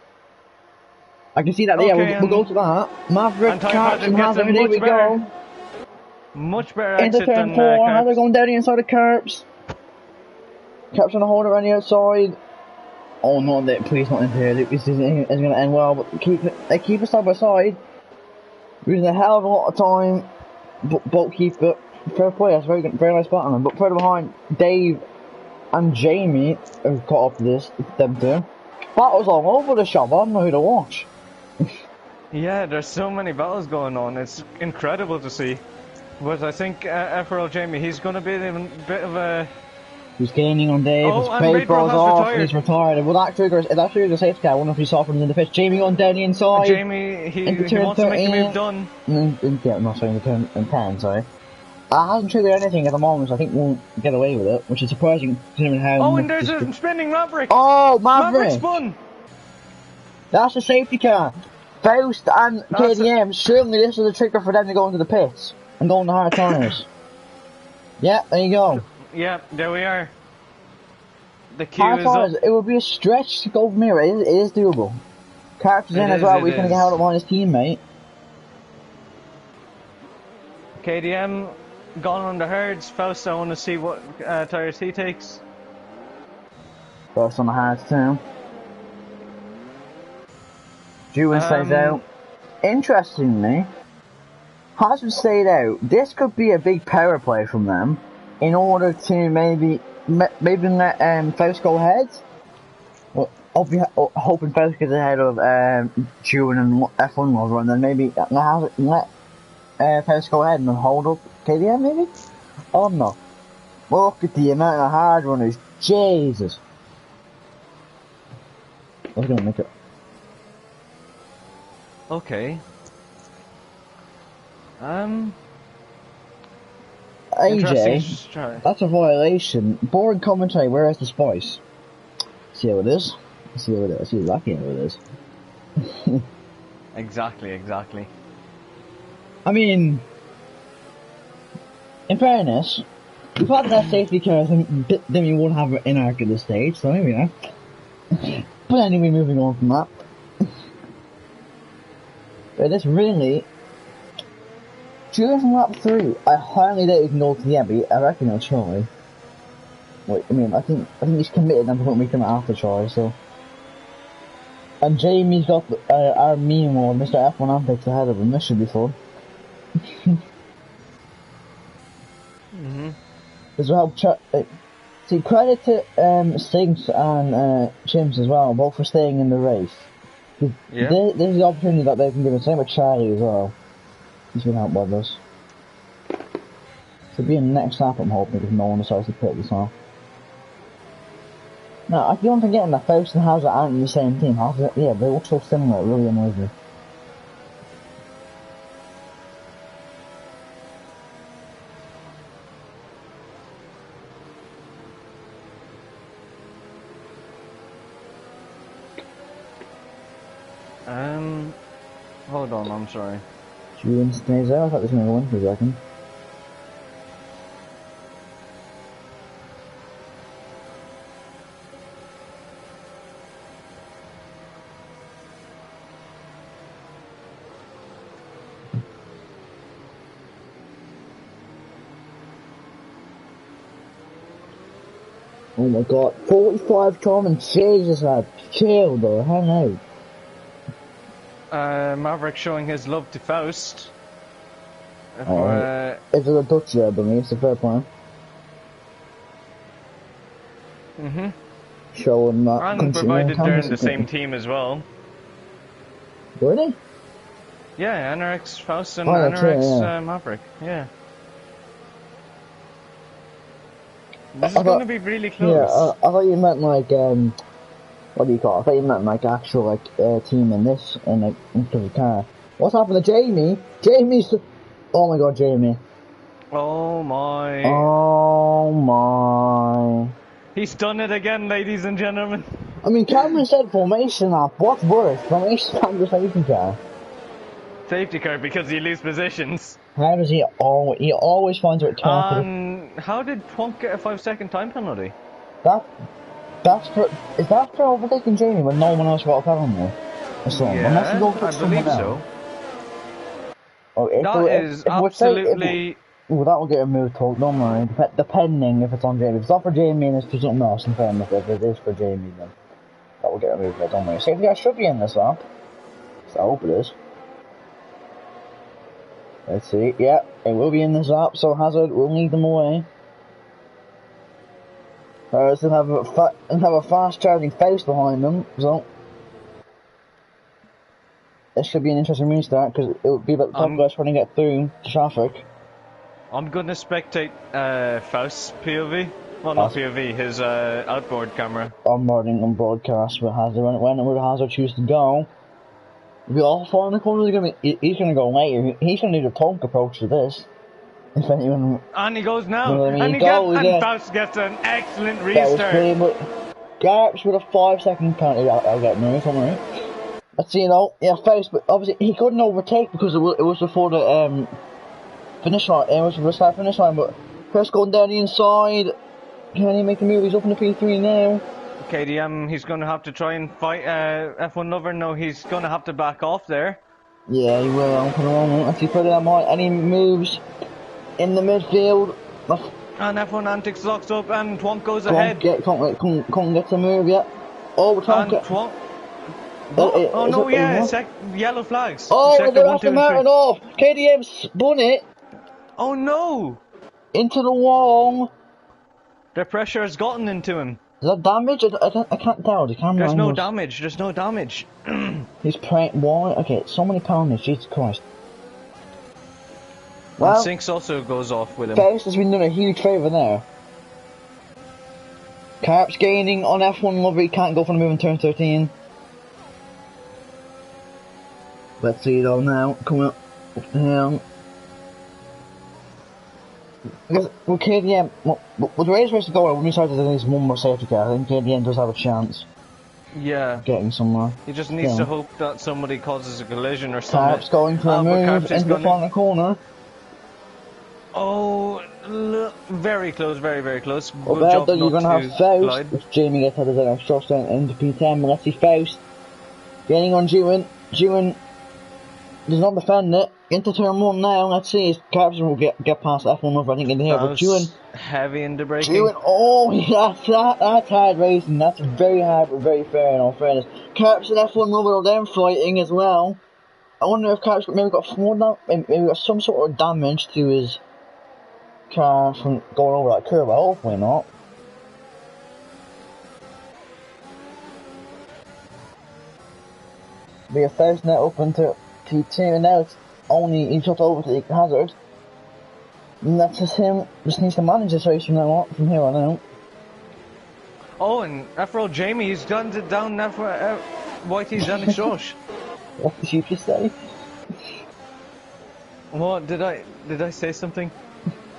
I can see that, we'll go to that. Maverick, Carps and Hazard, here we go. Much better into exit turn than 4, Carps. Hazard going down the inside of Carps. Carps on the hold around the outside. Oh no, please not into here, this isn't going to end well, but they keep it side by side. Losing a hell of a lot of time, but both keep it. Fair play, that's very nice battling. But further behind, Dave and Jamie have caught up to them two. Battles all over the shop, I don't know who to watch. Yeah, there's so many battles going on. It's incredible to see. But I think Vrl Jamie, he's going to be a bit of a... He's gaining on Dave, his fade balls off, and he's retired. Well, that triggers a safety car. I wonder if he saw from in the pitch. Jamie on down the inside. Jamie, he wants to make the move done. Not sorry, in the turn 10, sorry. Hasn't triggered anything at the moment, so I think we'll get away with it, which is surprising considering how... Oh, and there's a spinning Maverick! Oh, Maverick spun! That's a safety car. Faust and KDM, surely this is a trigger for them to go into the pits and go on the hard tyres. Yeah, there you go. Yeah, there we are. The queue hard is up. tyres, it would be a stretch to go from here, it is doable. Carps is in as well, we can get held up on his teammate. KDM gone on the hards. Faust, I want to see what tyres he takes. Faust on the hards too. Jewin stays out. Interestingly, Hazard stayed out. This could be a big power play from them in order to maybe maybe let Faust go ahead. Well, hoping Faust gets ahead of June and F1 Lover, and then maybe let Faust go ahead and then hold up KDM maybe? Oh no. Look at the amount of hard runners. Jesus. I was gonna make it. Okay. AJ, that's a violation. Boring commentary, where is the spice? See how it is? See how it is? See exactly how it is. Exactly. I mean, in fairness, if you had that safety car, then you wouldn't have it in arc at this stage, so maybe not. But anyway, moving on from that. But this really, during lap 3, I highly doubt he can go to the end, but I reckon he'll try. Wait, I mean, I think he's committed and won't make him after try, so. And Jamie's got our meme one, Mr. F1 Antics ahead of him. This should be fun. As well, see, credit to Stinks and Chimps as well, both for staying in the race. Yeah. This is the opportunity that they can give us. Same with Charlie as well. He's been helped by this. So be in the next lap, I'm hoping, if no one decides to pit this off. Now, I keep on forgetting that Faust and Hazard aren't in the same team. Yeah, they look so similar, it really annoys me. Hold on, I'm sorry. Julian stays there? I thought this was going to go in for a second. Oh my god, 45 comments, Jesus lad, chill though, hang out. Maverick showing his love to Faust. Is it a Dutch there, but it's a fair point. Showing that. And provided they're in the same team as well. Were they? Yeah, NRX Faust and NRX Maverick, yeah. This is going to be really close. Yeah, I thought you meant like, what do you call it? I thought you meant like actual like team in this, and like into the car. What's happened to Jamie? Oh my god, Jamie. Oh my. Oh my. He's done it again, ladies and gentlemen. I mean, Cameron said formation app. What's worse? Formation app or safety car? Safety car because you lose positions. How does he always finds it top? How did Twonk get a 5-second time penalty? Is that for overtaking Jamie when no one else got a penalty? Yeah, I believe so. Oh, that is absolutely... Well, that will get removed, don't worry. Depending if it's on Jamie. If it's not for Jamie and it's for something else, in fairness, if it is for Jamie, then that will get removed, don't worry. Safety car should be in this lap. So I hope it is. Let's see, yeah, it will be in this lap, so Hazard will lead them away. They have a fast charging Faust behind them, so this should be an interesting restart because it will be about the top guys trying to get through the traffic. I'm gonna spectate Faust's POV. Well, not POV, his outboard camera. Onboarding and broadcast with Hazard. When Hazard chooses to go, we all four in the corners are gonna be. He's gonna go later. He's gonna need a Tonk approach to this. If anyone. And he goes now. You know I mean? And Faust gets an excellent restart. Garps with a 5-second penalty. I'll get moved, don't worry. Let's see, yeah, Faust, but obviously he couldn't overtake because it was before the finish line. It was before the start finish line, but Faust going down the inside. Can he make the move? He's up in the P3 now. KDM, he's going to have to try and fight F1 Lover. No, he's going to have to back off there. Yeah, he will. For the moment, if you put it on any moves in the midfield. And F1 Antics locks up, and Twonk goes ahead. Can't get the move yet. Oh, Twonk. Oh no, yeah, yellow flags. Oh, they're after Martin off. KDM spun it. Oh no! Into the wall. The pressure has gotten into him. Is that damage? I can't tell. The camera There's no angles- damage. There's no damage. He's praying. Why? Okay, so many pounders. Jesus Christ. Well, Well, Sinks also goes off with him. Faust has been doing a huge favour there. Carp's gaining on F1 Lover. He can't go for the move in turn 13. Let's see though now. Coming up the hill. Because with KDM, with the race to go, when we started at least one more safety car, I think KDM does have a chance Yeah. of getting somewhere. He just needs Yeah. to hope that somebody causes a collision or something. Carp's going for a but move Carp's is into the gonna- final corner. Oh, very close, very, very close. Well, Good job though, you're not going to to have Faust, glide. if Jamie gets out of that extra down into P10, but let's see Faust getting on Jewin. Jewin does not defend it. Into turn 1 now, let's see if Carp's will get past F1 over, I think, in here, but Jewin. Heavy in the braking. Jewin, oh, that's hard racing. That's very hard, but very fair in all fairness. Carp's and F1 over them fighting as well. I wonder if Carp's maybe got maybe got some sort of damage to his car from going over that curve. Hopefully not. Be a first net up into P2, and now it's only he shot over to the hazard. And that's just him. Just needs to manage this race from now on, from here on out. Oh, and Vrl Jamie's gunned it down now for Whitey's down exhaust. What did you just say? What did I say something?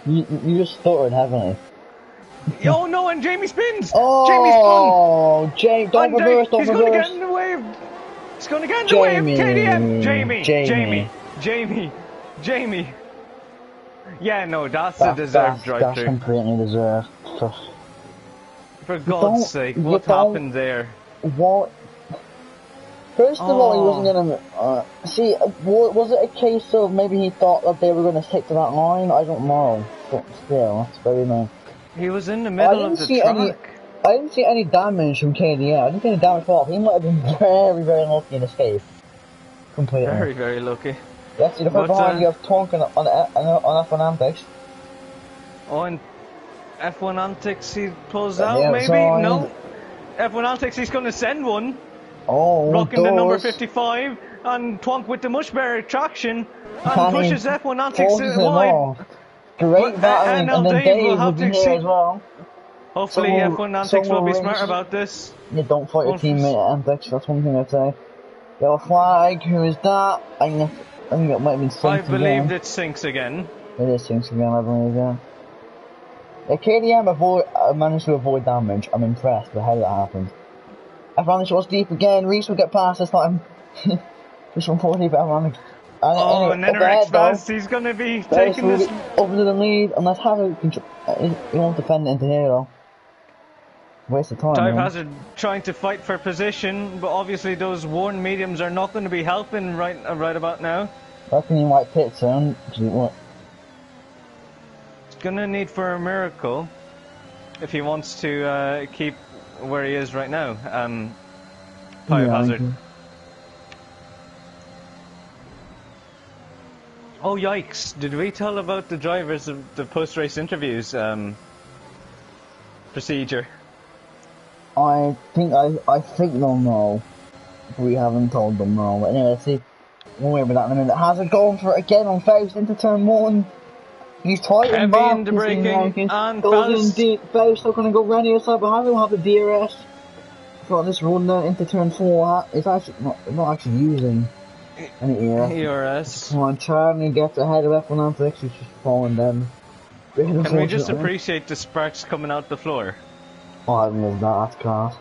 You just stuttered, haven't you? Oh no, and Jamie spins! Oh, Jamie, don't reverse, don't he's reverse. Gonna get in the way. He's gonna get in the way of KDM! Jamie! Yeah, no, that's a deserved drive That's through. completely deserved. For God's sake, what happened there? What? First of all, he wasn't gonna. See, was it a case of maybe he thought that they were gonna stick to that line? I don't know. But still, that's very nice. He was in the middle of the track. I didn't see any damage from KDM. I didn't see any damage from off. He might have been very, very lucky in escape. Completely. Very, very lucky. Let's see, the first behind you have Tonk on F1 Antics. Oh, and F1 Antics, he pulls Yeah, out, maybe? outside. No. F1 Antics, he's going to send one. Oh, Rocking the number doors. 55, and Twonk with the much better traction, and Can't pushes even F1 Antics forces him wide. off. Great But, battling, and then Dave Dave will will have be to here see- as well. Hopefully Someone- F1 Antics will be someone smart rings- about this. Yeah, don't fight your One for- teammate at Antics, that's one thing I'd say. Yellow flag, who is that? I think it might have been Sinks I believe again. it sinks again. It is Sinks again, I believe, yeah. Yeah, KDM managed to avoid damage. I'm impressed with how that happened. F1 was deep again, Reese will get past this time. Just unfortunately for F1. And then Rex Fast, he's going to be taking this. Over to the lead, unless Hazard he won't defend it into here though. Waste of time. Dive man. Hazard trying to fight for position, but obviously those worn mediums are not going to be helping right about now. I reckon he might pit soon. What? He's going to need for a miracle if he wants to keep where he is right now. Dive Hazard. Oh yikes! Did we tell about the drivers of the post-race interviews procedure? I think they'll know. We haven't told them no. But anyway, let's see. We'll wait for that in a minute. Hazard going for it again on Faust into turn 1. He's tight Heavy and back. in the braking, and goes Faust. in deep. Faust still going to go round the other side, but Hazard will have the DRS for this run down into turn 4. It's actually not actually using any ERS. Come on, Charlie gets ahead of F1 Antics, he's just falling down. Can we just appreciate the sparks coming out the floor? Oh, I love that, that's class.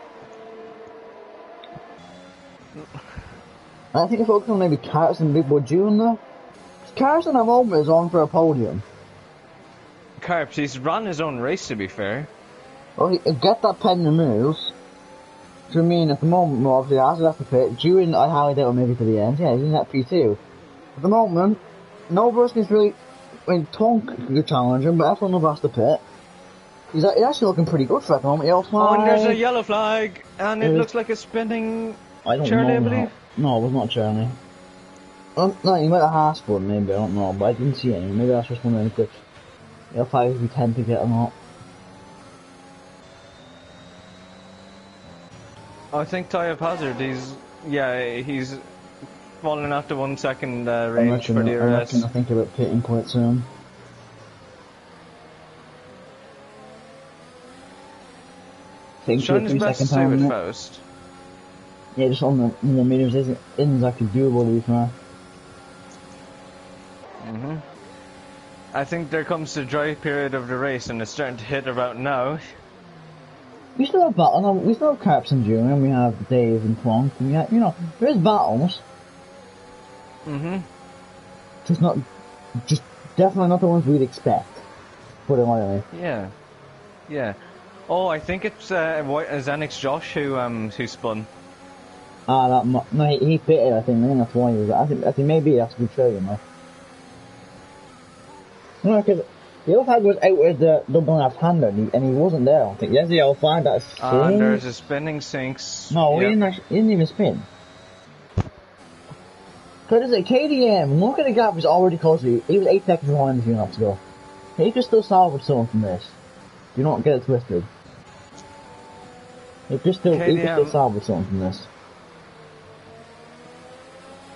I think I focus on maybe Carson and Big Boy June though. Carson at the moment is on for a podium. Carps, he's run his own race to be fair. Well, he'll get that pen removed. So I mean, at the moment, well, obviously, Hazard has to pit. June, I highly doubt maybe to the end. Yeah, he's in that P2. At the moment, no person is really. I mean, Tonk could challenge him, but F1 has to pit. He's actually looking pretty good for at the moment. Yellow flag. Oh, and there's a yellow flag, and it looks like a spinning Charlie, I believe. No, it was not Charlie. No, he might have Haas one, maybe, I don't know, but I didn't see any. Maybe that's just one of the clips. Yellow flags we tend to get a lot. I think Tyre Hazard, he's falling after 1 second I range for DRS. I think about pitting quite soon. Taking Trying his 2 or 3 best to second time save it, on it. Faust. Yeah, just on the mediums isn't exactly doable to be fair. I think there comes the dry period of the race, and it's starting to hit about now. We still have battle. We still have Caps and June, and we have Dave and Plonk, and there is battles. Just definitely not the ones we'd expect. Put it lightly. Yeah. Oh, I think it's Xenix Josh who spun. No, he pitted. I think that's why he was. I think maybe that's a good show, No, because the other flag was out with the double left-hander, and he wasn't there. I think. Yes, the other flag. That's. And there's a spinning sinks. No, he didn't even spin. Because it's KDM. Look at the gap. Was already close. He was 8 seconds behind the few laps to go. He could still salvage something from this. Do not get it twisted. He could still salvage something from this.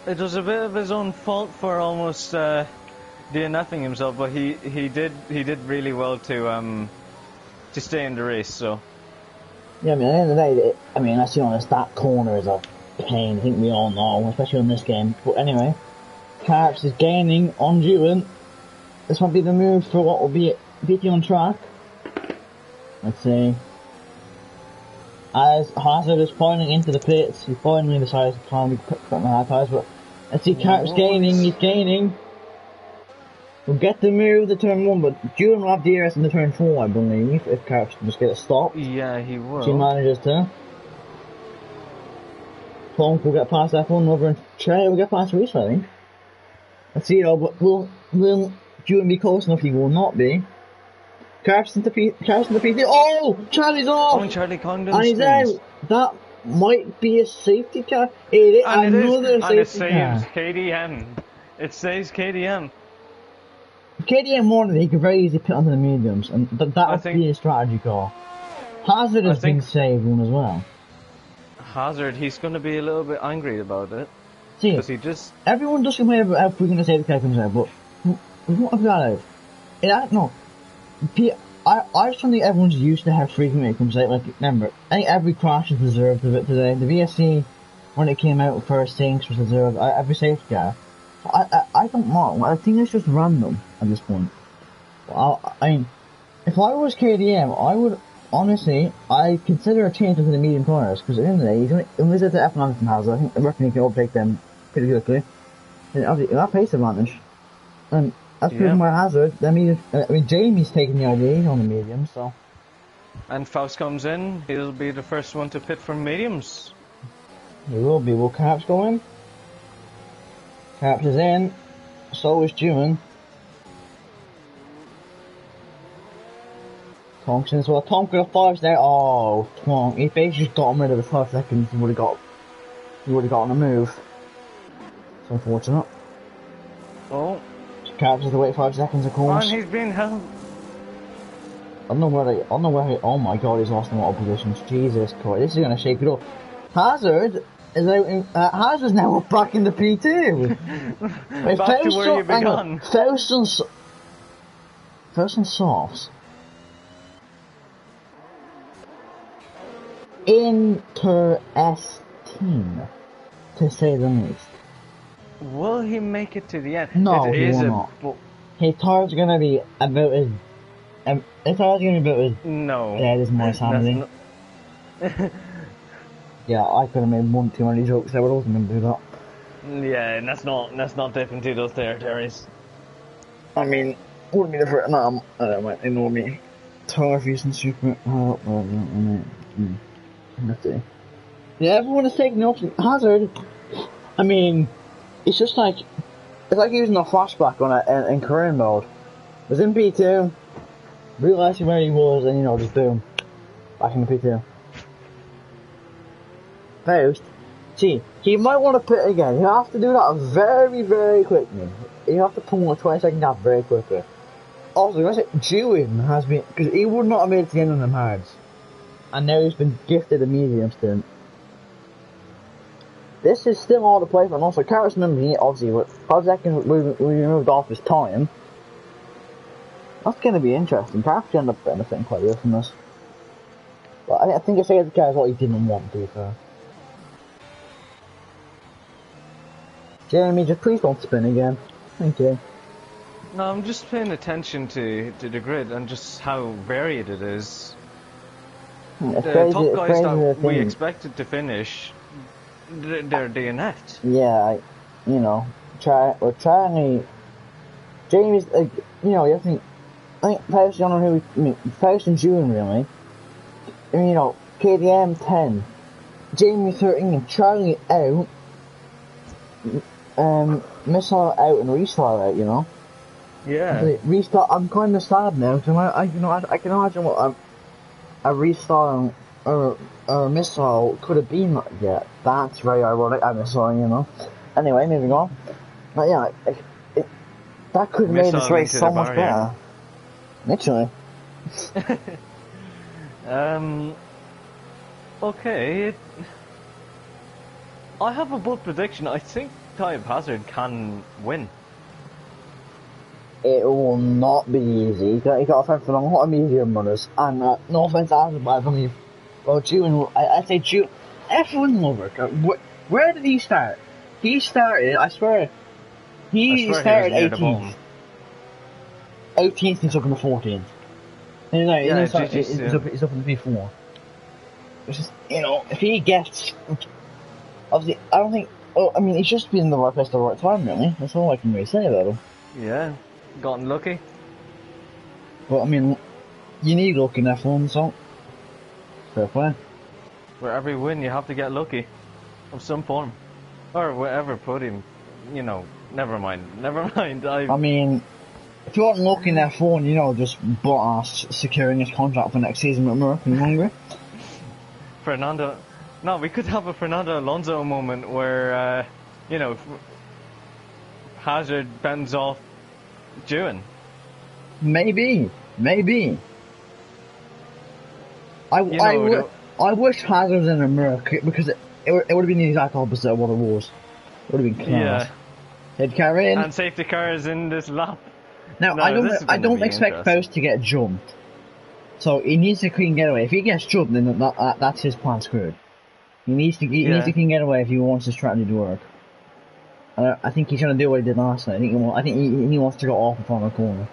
It was a bit of his own fault for almost DNFing himself, but he did really well to stay in the race. So yeah, I mean, at the end of the day, let's be honest, that corner is a pain. I think we all know, especially in this game. But anyway, Carps is gaining on Jewin. This might be the move for what will be beating on track. Let's see. As Hazard is pointing into the pits, he finally decides to finally put on the hard tires, but let's see, Carps gaining, he's gaining. We'll get the move to turn 1, but June will have DRS in the turn 4, I believe, if Carps can just get a stop. Yeah, he will. She manages to. Plonk will get past F1 over, and Trey will get past Reese, I think. Let's see, though, but will June be close enough? He will not be. Carps into PT. Oh! Charlie's off! Oh, Charlie Condon and he's out. That might be a safety car. Another safety car. KDM. It says KDM. If KDM wanted, he could very easily put under the mediums, and that would be a strategy call. Hazard has been saved one as well. Hazard, he's going to be a little bit angry about it. See, everyone does complain about how frequent the safety car comes out, but we won't have that out. I just don't think everyone's used to how frequently it comes out. Like, remember, I think every crash is deserved of it today. The VSC, when it came out first, things was deserved. Every safety car. I don't know. I think it's just random at this point. I mean, if I was KDM, I would honestly, I consider a change into the medium corners, because at the end of the day, he's going to, unless it's the F1 Anderson has, I reckon he can overtake them pretty quickly. And obviously, that pace advantage. And that's proven by Hazard. Jamie's taking the ID on the medium, so. And Faust comes in, he'll be the first one to pit for mediums. He will be. Will Caps go in? Caps is in. So is Jewin. Thompson as well. Tom got a 5 there. Oh, Tom. He basically just got him rid of the 5 seconds. He would have got on the move. It's unfortunate. Oh. Caps has to wait 5 seconds, of course. And he's been held. I don't know where he, oh my god, he's lost in a lot of positions. Jesus Christ, this is going to shake it up. Hazard is out in, Hazard's now back in the P2. Back to where you began. Faust and Softs. Interesting, to say the least. Will he make it to the end? No, he will not. His tire's going to be about as... No. Dead as my sanity. Yeah, I could have made one too many jokes there, but I wasn't going to do that. Yeah, and that's not dipping into those territories. I mean, wouldn't be the first... No, I don't mind, ignore me. Tire views and super... Let's see. Yeah, everyone is taking the option. Hazard, I mean, it's just like... It's like using a flashback on it in career mode. Was in P2, realising where he was, and just boom, back in the P2. Faust, see, he might want to pit again. You have to do that very, very quickly. You have to pull a 20-second gap very quickly. Also, I say, Jewin has been, because he would not have made it to the end on them hards, and now he's been gifted a medium stint. this is still all to play for. And also, Carlos number obviously, with 5 seconds we removed off his time. That's going to be interesting. Perhaps he end up benefiting quite a bit from this. But I think it's the guy what he didn't want to be fair. Jeremy, just please don't spin again. Thank you. No, I'm just paying attention to the grid and just how varied it is. The top guys that we expected to finish, they're DNF'd. Yeah, you know, we're trying to. Jamie's, like, you know, I think Faust, I don't know who we, Faust and June really. I mean, you know, KDM 10, Jamie 13, Charlie out, Missile out and Restart out, you know. Yeah. Restart, I'm kind of sad now, because I can imagine what a restart or a missile could have been like that. That's very ironic, a missile, you know. Anyway, moving on. But yeah, that could have made this race so much better. Literally. Okay. I have a bold prediction. I think Type Hazard can win. It will not be easy. He got a friend from a lot of medium runners, and no offense to Hazard, but I believe, well, June, I'd say June, F1 lover. Where did he start? He started, I swear he started 18th. 18th, he's up in the 14th. And he's up in the P4. Which is, you know, if he gets, obviously, I don't think, I mean, he's just been in the right place at the right time, really. That's all I can really say about him. Yeah. Gotten lucky. But I mean, you need luck in F1, so fair play. For every win, you have to get lucky, of some form, or whatever podium. You know, never mind. I mean, if you want luck in F1, you know, just Bottas securing his contract for next season with Merck in Hungary. Fernando, no, we could have a Fernando Alonso moment where, you know, Hazard bends off June. Maybe. I wish Hazard was in a Merc because it would have been the exact opposite of what it was. It would have been class. Yeah. He'd carry in. And safety cars in this lap. Now no, I don't expect Faust to get jumped. So he needs a clean getaway. If he gets jumped, then that's his plan screwed. He needs to clean getaway if he wants his strategy to work. I think he's trying to do what he did last night. I think he wants to go off the final corner.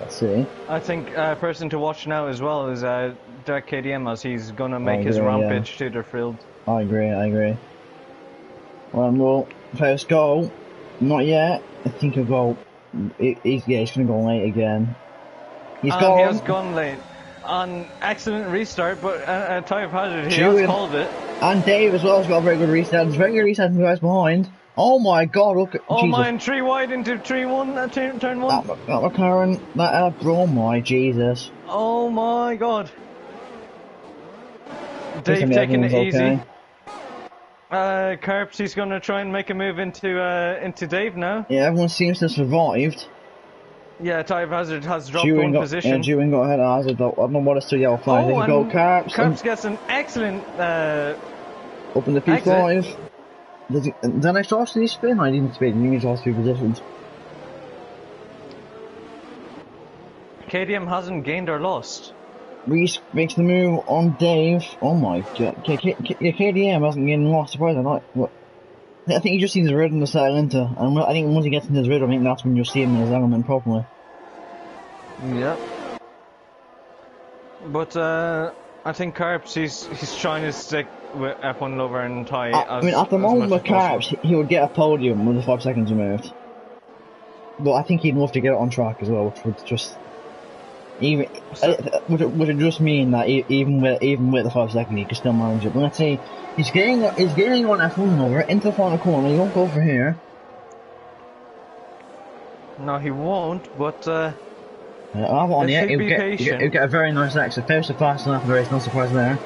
Let's see. I think a person to watch now as well is Derek KDM, as he's going to make his rampage to the field. I agree. Well, first goal. Not yet. I think he'll go. He's going to go late again. He has gone late. An excellent restart, but Type Hazard, he has called it. And Dave as well has got a very good restart. There's a very good restart from the guys behind. Oh my god, look at Jesus. Man, 3 wide into 3-1, turn 1. That McLaren, oh my Jesus. Oh my god. Dave taking it easy. Carps, he's going to try and make a move into Dave now. Yeah, everyone seems to have survived. Yeah, Type Hazard has dropped one position. Yeah, Jewin got ahead of Hazard though. I don't know what it's to yellow flag. There you go, Carps. Carps gets an excellent up in the P5. Then I saw the spin. I didn't spin. He lost 2 positions. KDM hasn't gained or lost. Reese makes the move on Dave. Oh my god. KDM hasn't gained or lost. Surprising. I think he just sees the rhythm to settle into, and I think once he gets into his rhythm, I think that's when you'll see him in his element properly. Yeah. But I think Carps, he's trying to stick with F1 lover and tie. I mean, at the moment with Carps, he would get a podium with the 5 seconds removed. But I think he'd love to get it on track as well, which would just would it just mean that even with the 5 second, he could still manage it. But let's see. He's getting on F1 over into the final corner. He won't go for here. No, he won't. But I'll have it on yet. He'll get a very nice exit. Faust fast enough. There is no surprise there.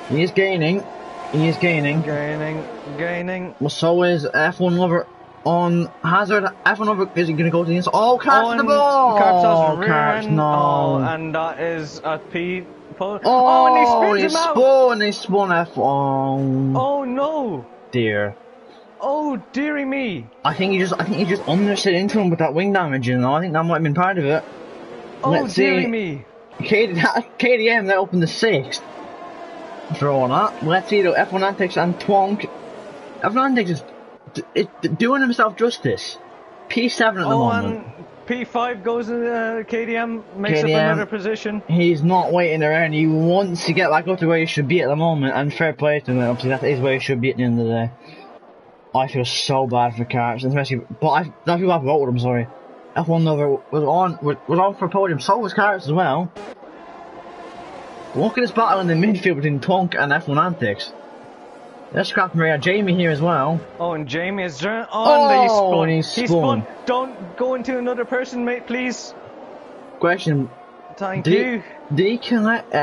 He is gaining. Gaining. Well, so is F1 lover. on Hazard. F1 over is he going to go to the inside? Oh, Carps the ball! Carps has rear Carps, end. no. Oh, and that is a P. Oh, and he spins him out! He spun F1. Oh no! Dear. Oh, dearie me! I think he just understood into him with that wing damage, you know. I think that might have been part of it. Oh, Let's dearie see. me! KDM, they opened the 6th. For all that. Let's see though, F1 Antics and Twonk. F1 Antics is doing himself justice. P7 at the moment. And P5 goes in KDM, makes up KDM, another position. He's not waiting around, he wants to get back up to where he should be at the moment, and fair play to him, obviously that is where he should be at the end of the day. I feel so bad for Carps, especially, but that's people I've voted him, sorry. F1 Lover was on for a podium, so was Carps as well. Look at this battle in the midfield between Twonk and F1 Antics. Let's scrap Maria. Jamie here as well. Oh, and Jamie is there. And he spun. Don't go into another person, mate, please. Question. Thank you. Did he connect?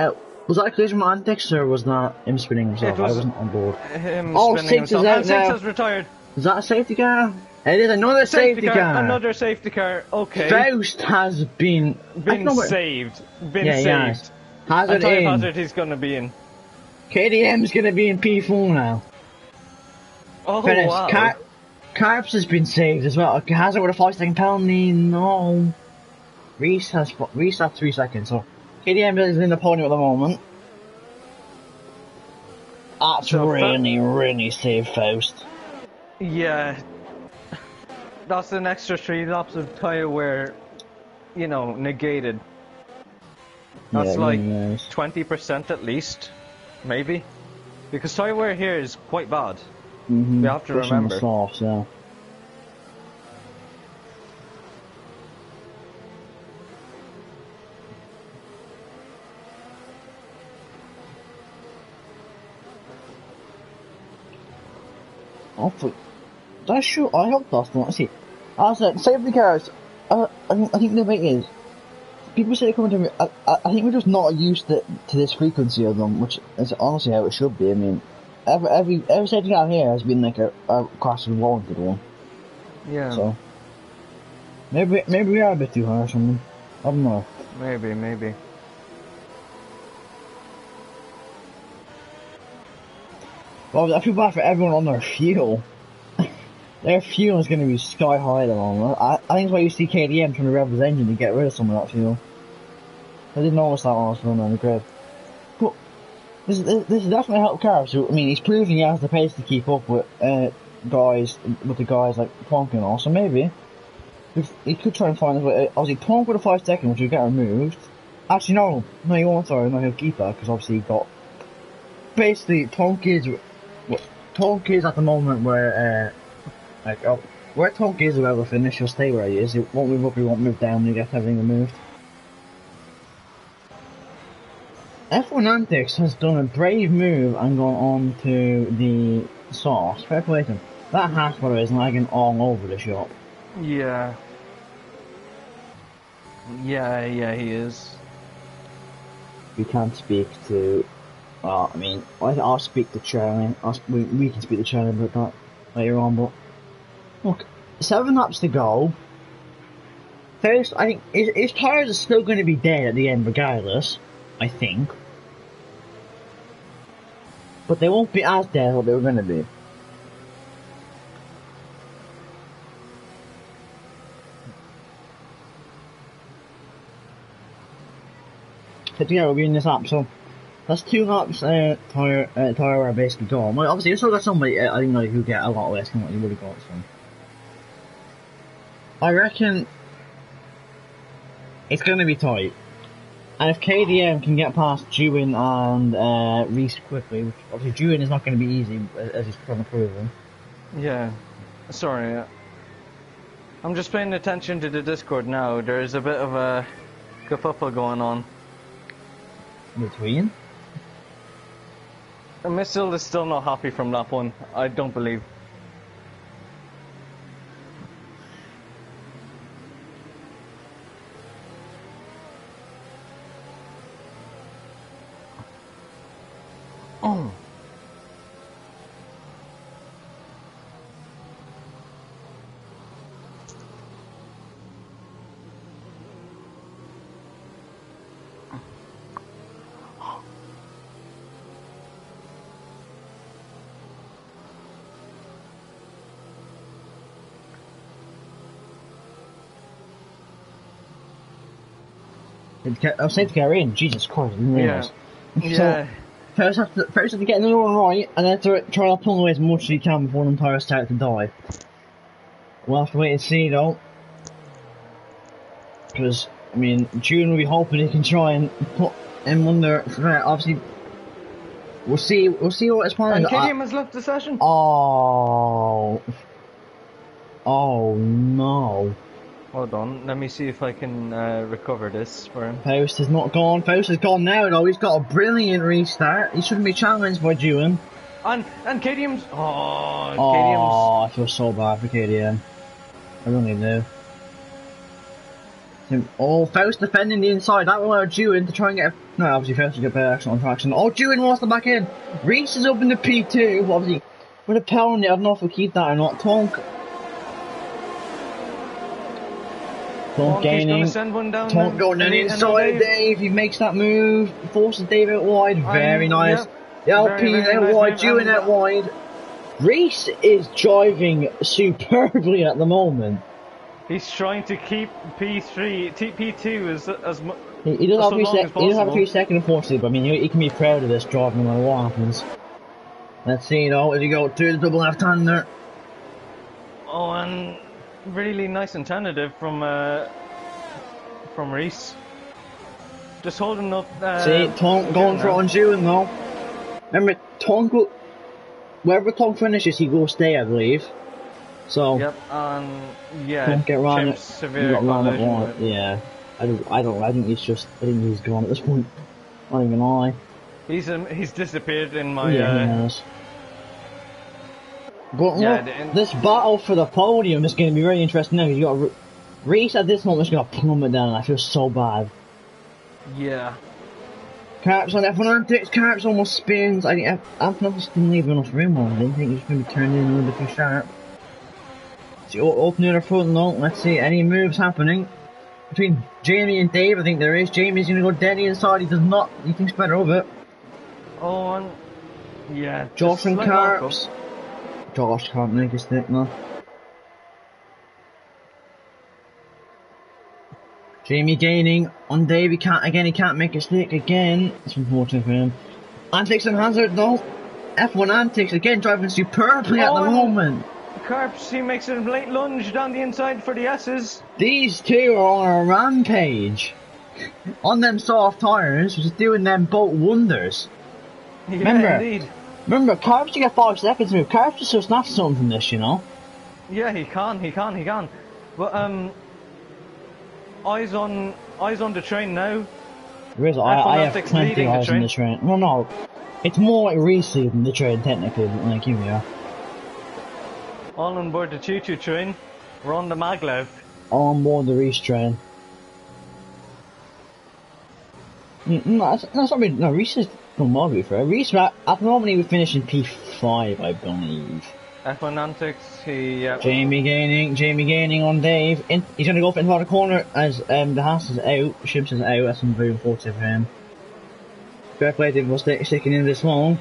Was that a collision with Antics or was that him spinning himself? I wasn't on board. Him Six spinning is himself. out And now. 6 has retired. Is that a safety car? It is another safety car. Another safety car. Okay. Faust has been saved. Yes. Hazard in. in. Hazard he's going to be in. KDM's going to be in P4 now. Oh, Finish. wow. Carps has been saved as well. Hazard with a 5-second penalty. No. Reese has 3 seconds. So KDM is in the podium at the moment. That's really saved Faust. Yeah. That's an extra 3 laps of tyre wear, negated. That's like 20% at least, maybe. Because tyre wear here is quite bad. Mm-hmm. You have to remember. Softs, yeah. Hopefully, that's true. I hope that's not. See, I said safety cars. I think the thing is, people say they come to me. I think we're just not used to this frequency of them, which is honestly how it should be. I mean, every safety car here has been like a crash and warranted one. Yeah. So maybe we are a bit too harsh on them. I don't know. Maybe. Well, I feel bad for everyone on their fuel. Their fuel is going to be sky high at the moment. I think that's why you see KDM trying to rev his engine to get rid of some of that fuel. I didn't notice that when I was running on the grid. But this is definitely helped Carps. I mean, he's proven he has the pace to keep up with the guys like Twonk and all. So maybe he could try and find his way. Obviously, Twonk with a 5-second, which will get removed. Actually, no, he won't. Sorry, no, he'll keep that because obviously he got. Basically, Twonk is at the moment where where Twonk is about to finish, he'll stay where he is. He won't move up, he won't move down, he gets everything removed. F1 Antics has done a brave move and gone on to the sauce. Fair play to him. That hash butter is lagging all over the shop. Yeah. Yeah, he is. We can't speak to. I mean, I'll speak to Charlie. We can speak to Charlie about that later on, but look, 7 laps to go. First, I think his tyres are still going to be dead at the end regardless, I think. But they won't be as dead as what they were going to be. But yeah, we'll be in this lap, so that's 2 laps tyre wear basically gone. Well, obviously, you still got somebody, I think, like, who get a lot less than what you would have got, so. I reckon it's going to be tight. And if KDM can get past Dewin and Reese quickly, which obviously Dewin is not going to be easy, as he's trying to prove him. Yeah. Sorry. I'm just paying attention to the Discord now. There's a bit of a kerfuffle going on. Between? Missil is still not happy from lap 1. I don't believe. I was saying to get her in. Jesus Christ, I didn't realise. Yeah. First have to get another one right, and then try to pull away as much as you can before the tyres start to die. We'll have to wait and see though. Because, I mean, June will be hoping he can try and put him under threat. Obviously, we'll see what his plan is. And Killian has left the session. Oh no. Hold on, let me see if I can recover this for him. Faust is not gone. Faust is gone now though. He's got a brilliant restart. He shouldn't be challenged by June. And KDM's. Oh, KDM's. I feel so bad for KDM. I really do. Oh, Faust defending the inside. That will allow Jewin to try and get. No, obviously Faust will get better action on traction. Oh, Jewin wants the back in. Reese is up in the P2. Obviously, with a penalty, I don't know if we'll keep that or not. Tonk gaining. Tonk going down the inside. Dave. He makes that move. Forces Dave out wide. Very nice. Yep. The Alpine out wide. Jewin out wide. Reese is driving superbly at the moment. He's trying to keep P2 as much. He doesn't have a 3 second, unfortunately, but I mean, he can be proud of this drive no matter what happens. Let's see, as you go through the double left-hander. Oh, and really nice and tentative from Reese. Just holding up. See, Tonk going for on June though. Remember, Tonk, wherever Tonk finishes, he goes stay, I believe. So. Yep, yeah. Don't get run. Severe collision. Yeah. I think he's gone at this point. Not even lie. He's disappeared in my. Yeah, he has. But look, this battle for the podium is going to be very interesting now. You got Reese at this moment is going to plummet down. I feel so bad. Yeah. Carps on F1 Antics. Carps almost spins. I think F1 just didn't leave enough room on. I didn't think he was going to be turned in a little bit too sharp. Open the front though. Let's see any moves happening between Jamie and Dave. I think there is. Jamie's going to go dead inside. He does not. He thinks better of it. Oh, and yeah. Josh and Carps. Josh can't make a stick now. Jamie gaining on Dave. He can't make a stick again. It's unfortunate for him. Antics and Hazard though. F1 Antics again driving superbly at the moment. Carps, he makes a late lunge down the inside for the S's. These two are on a rampage. On them soft tyres, just doing them boat wonders. Yeah, indeed. Remember, Carps, you get 5 seconds to move. Carps just so snatch something from this, you know? Yeah, he can. But, eyes on the train now. There is, I have plenty of eyes on the train. Well, no, it's more like Reese than the train, technically, but like, here we are. All on board the choo-choo train. We're on the maglev. All on board the Reese train. No, that's not really, no, Reese is done well, to be fair. Reese, at the moment, he would finish in P5, I believe. F1 Antics, Jamie gaining on Dave. He's going to go for the corner as the Haas is out, Ships is out. That's very unfortunate for him. Fair play, Dave was sticking in this long.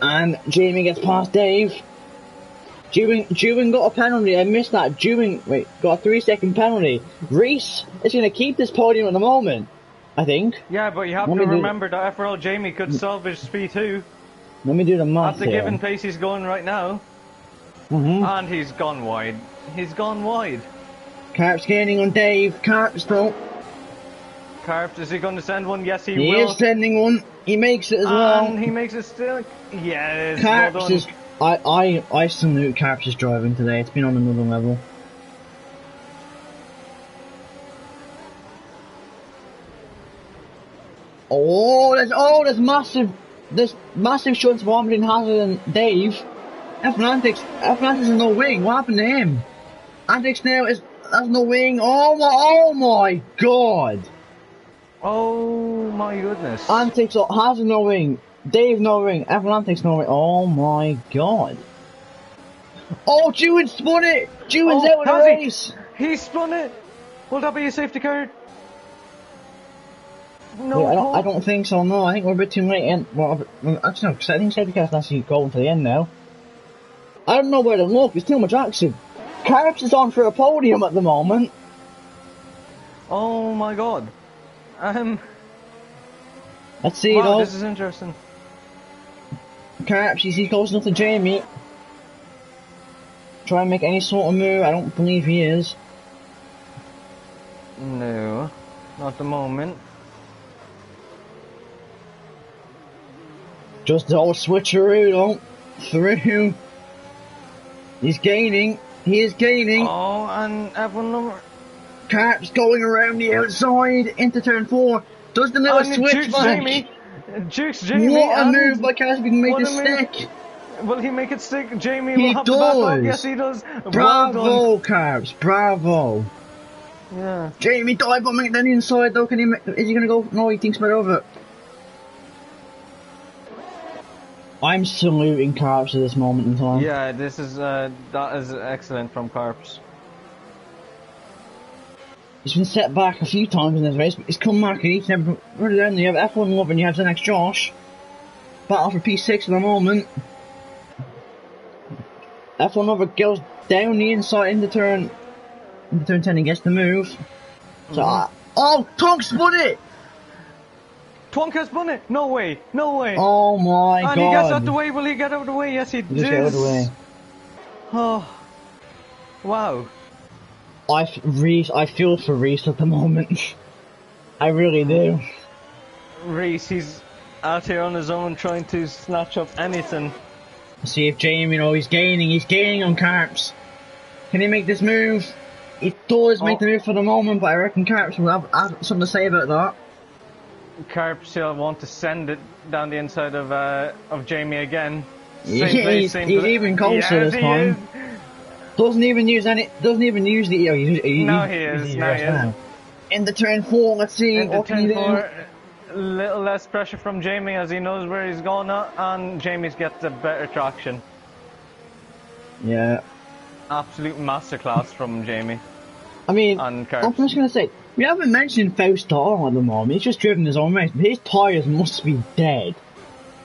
And Jamie gets past Dave. Jewin got a penalty. I missed that. Got a 3 second penalty. Reese is going to keep this podium at the moment, I think. Yeah, but you have to remember that Vrl Jamie could salvage P2. Let me do the math. At the given pace he's going right now. And he's gone wide. Carps gaining on Dave. Carps though. Carps, is he going to send one? Yes, he will. He is sending one. He makes it as well. And he makes it still. Yes. Carps well done. is. I salute Carps' driving today. It's been on another level. There's massive shots of between Hazard and Dave. F1 Antics is no wing. What happened to him? Antics now has no wing. Oh my god. Oh my goodness. Antics Hazard no wing. Dave no wing. F1 Antics no wing. Oh my god. Oh, Jewin spun it. Jewin's out of the race. He spun it. Will that be a safety car? No, wait, I don't think so, no. I think we're a bit too late in. Well, actually, no, because I think safety car's actually going to the end now. I don't know where to look, there's too much action. Carps is on for a podium at the moment. Oh my god. Let's see wow, though. this is interesting. Carps, he's close enough to Jamie. Try and make any sort of move. I don't believe he is. No, not at the moment. Just the old switcheroo though. Through. He's gaining. He is gaining. Oh, and F1 number. Carps going around the outside into turn 4. Does the little switch back. Jukes Jamie. What a move by Carps. We can make this stick. Will he make it stick? Jamie He will have to back off. Yes, he does. Bravo, well Carps. Bravo. Yeah. Jamie dive bombing it down the inside though. Can he? Is he gonna go? No, he thinks about over it. I'm saluting Carps at this moment in time. Yeah, this is that is excellent from Carps. He's been set back a few times in this race, but he's come back and he's never run down. You have F1 up and you have the next Josh. Battle for P6 at the moment. F1 over goes down the inside into turn 10 and gets the move. So, oh, Tonk spun it! Twonk has spun it! No way! No way! Oh my god! And he gets out the way. Will he get out of the way? Yes, he does. Just get out of the way. Oh, wow! I feel for Reese at the moment. I really do. Reese, he's out here on his own trying to snatch up anything. See if Jamie, he's gaining on Carps. Can he make this move? He does make the move for the moment, but I reckon Carps will have something to say about that. Carps will want to send it down the inside of Jamie again. He's even closer this time. Doesn't even use the Now he is. In the turn 4, let's see In what can he do. a little less pressure from Jamie as he knows where he's going at, and Jamie's got the better traction. Yeah. Absolute masterclass from Jamie. I mean, And I'm just gonna say, we haven't mentioned Faust at all at the moment. He's just driven his own race. His tyres must be dead.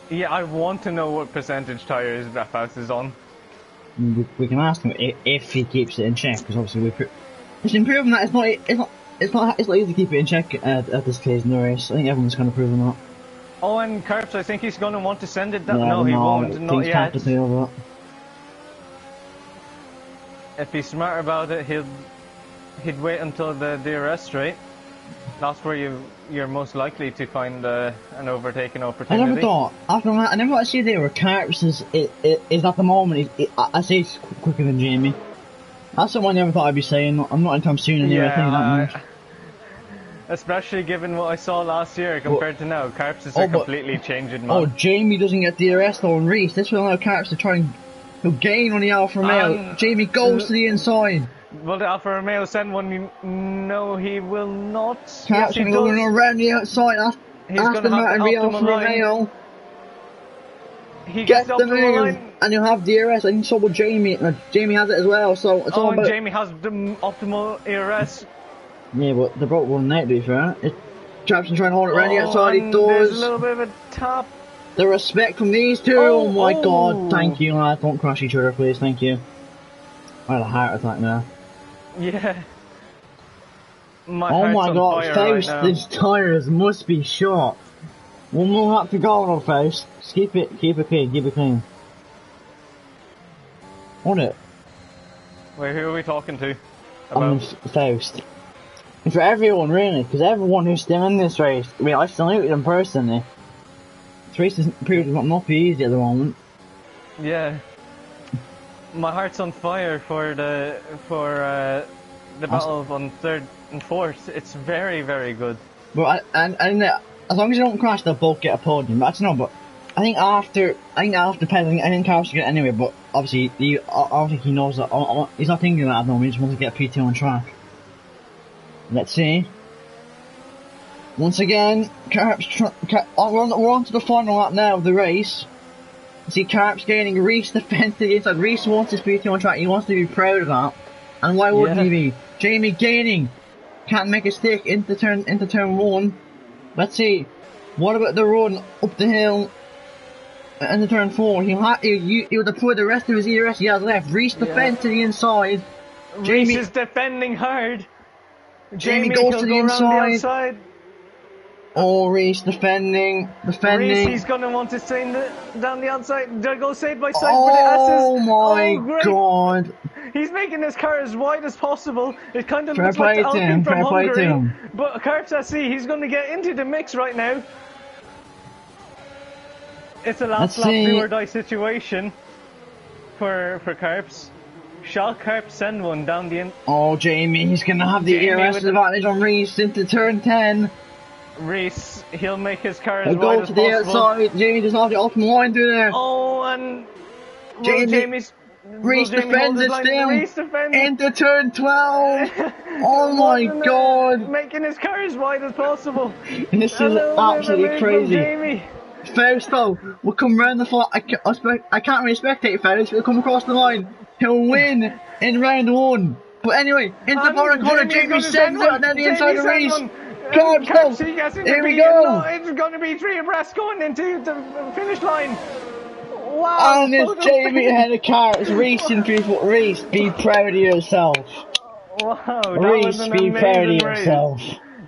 Yeah, I want to know what percentage tyres that Faust is on. We can ask him if he keeps it in check, because obviously it's been proven that it's not easy to keep it in check at this stage in the race. I think everyone's kind of proven that. Oh, and Carps, I think he's going to want to send it down. Yeah, no, he won't. Not yet. Over that. If he's smart about it, he'd wait until the DRS straight. That's where you're most likely to find an overtaking opportunity. I never thought I see there where Carps is at the moment. I say it's quicker than Jamie. That's something I never thought I'd be saying. I'm not anytime soon anyway. Yeah, especially given what I saw last year compared to now. Carps is a completely changed man. Oh, Jamie doesn't get DRS though on Reese. This will allow Carps to try and gain on the Alfa Romeo. Jamie goes to the inside. Will the Alfa Romeo send one? No, he will not. Carps going to go around the outside. He's going to have the Alfa Romeo. He gets the move, and you'll have DRS. I think so will Jamie. Jamie has it as well. So it's all about. Jamie has the optimal DRS. Yeah, but they're both running out, to be fair. Carps trying to hold it around the outside. He does. There's a little bit of a tap. The respect from these two. Oh my god! Thank you, lads. Don't crash each other, please. Thank you. I had a heart attack now. Yeah. Oh my god, Faust, these tyres must be shot. One more lap to go though, Faust. Keep it clean. Won't it? Wait, who are we talking to? About? Faust. And for everyone, really, because everyone who's still in this race, I mean, I salute them personally. This race is proved not be easy at the moment. Yeah. My heart's on fire for the battle on 3rd and 4th. It's very, very good. But and as long as you don't crash, they'll both get a podium. I don't know, but I think after pedaling, I think Carlos will get it anyway. But obviously, I don't think he knows that. He's not thinking that at the moment. He just wants to get a P2 on track. Let's see. Once again, Carps. We're on to the final lap now of the race. See Carps gaining, Reese defends to the inside. Reese wants his P2 on track. He wants to be proud of that. And why wouldn't he be? Jamie gaining. Can't make a stick into turn 1. Let's see. What about the run up the hill into turn 4? He'll deploy the rest of his ERS he has left. Reese defends to the inside. Reese is defending hard. Jamie goes to the inside. Oh, Reese defending. Reese, he's going to want to stay down the outside. They go side by side with the Oh S's. my Great. god. He's making his car as wide as possible. It kind of Fair looks like play the to Alpine him, from fair play to Hungary. him. But Carps SC, he's going to get into the mix right now. It's a last lap do or die situation for Carps. Shall Carps send one down the end? Oh, Jamie, he's going to have the ERS advantage on Reese into turn 10. Reese, he'll make his car as He'll wide go as to the possible. outside. Jamie does not have the optimal line through there. Oh, and Reese defends it still. Reese defends Into turn 12. Oh my god. Making his car as wide as possible. This is absolutely crazy. Fausto will come round the flat. I can't really spectate Fausto. He'll come across the line. He'll win in round 1. But anyway, into the far corner, Jamie sends it, and then the inside of Reese. Carps, here we go. It's going to be 3 abreast going into the finish line. Wow. And it's Jamie ahead of Carps. Reese in 3-4. Reese, be proud of yourself. Wow, Reese, be proud of yourself.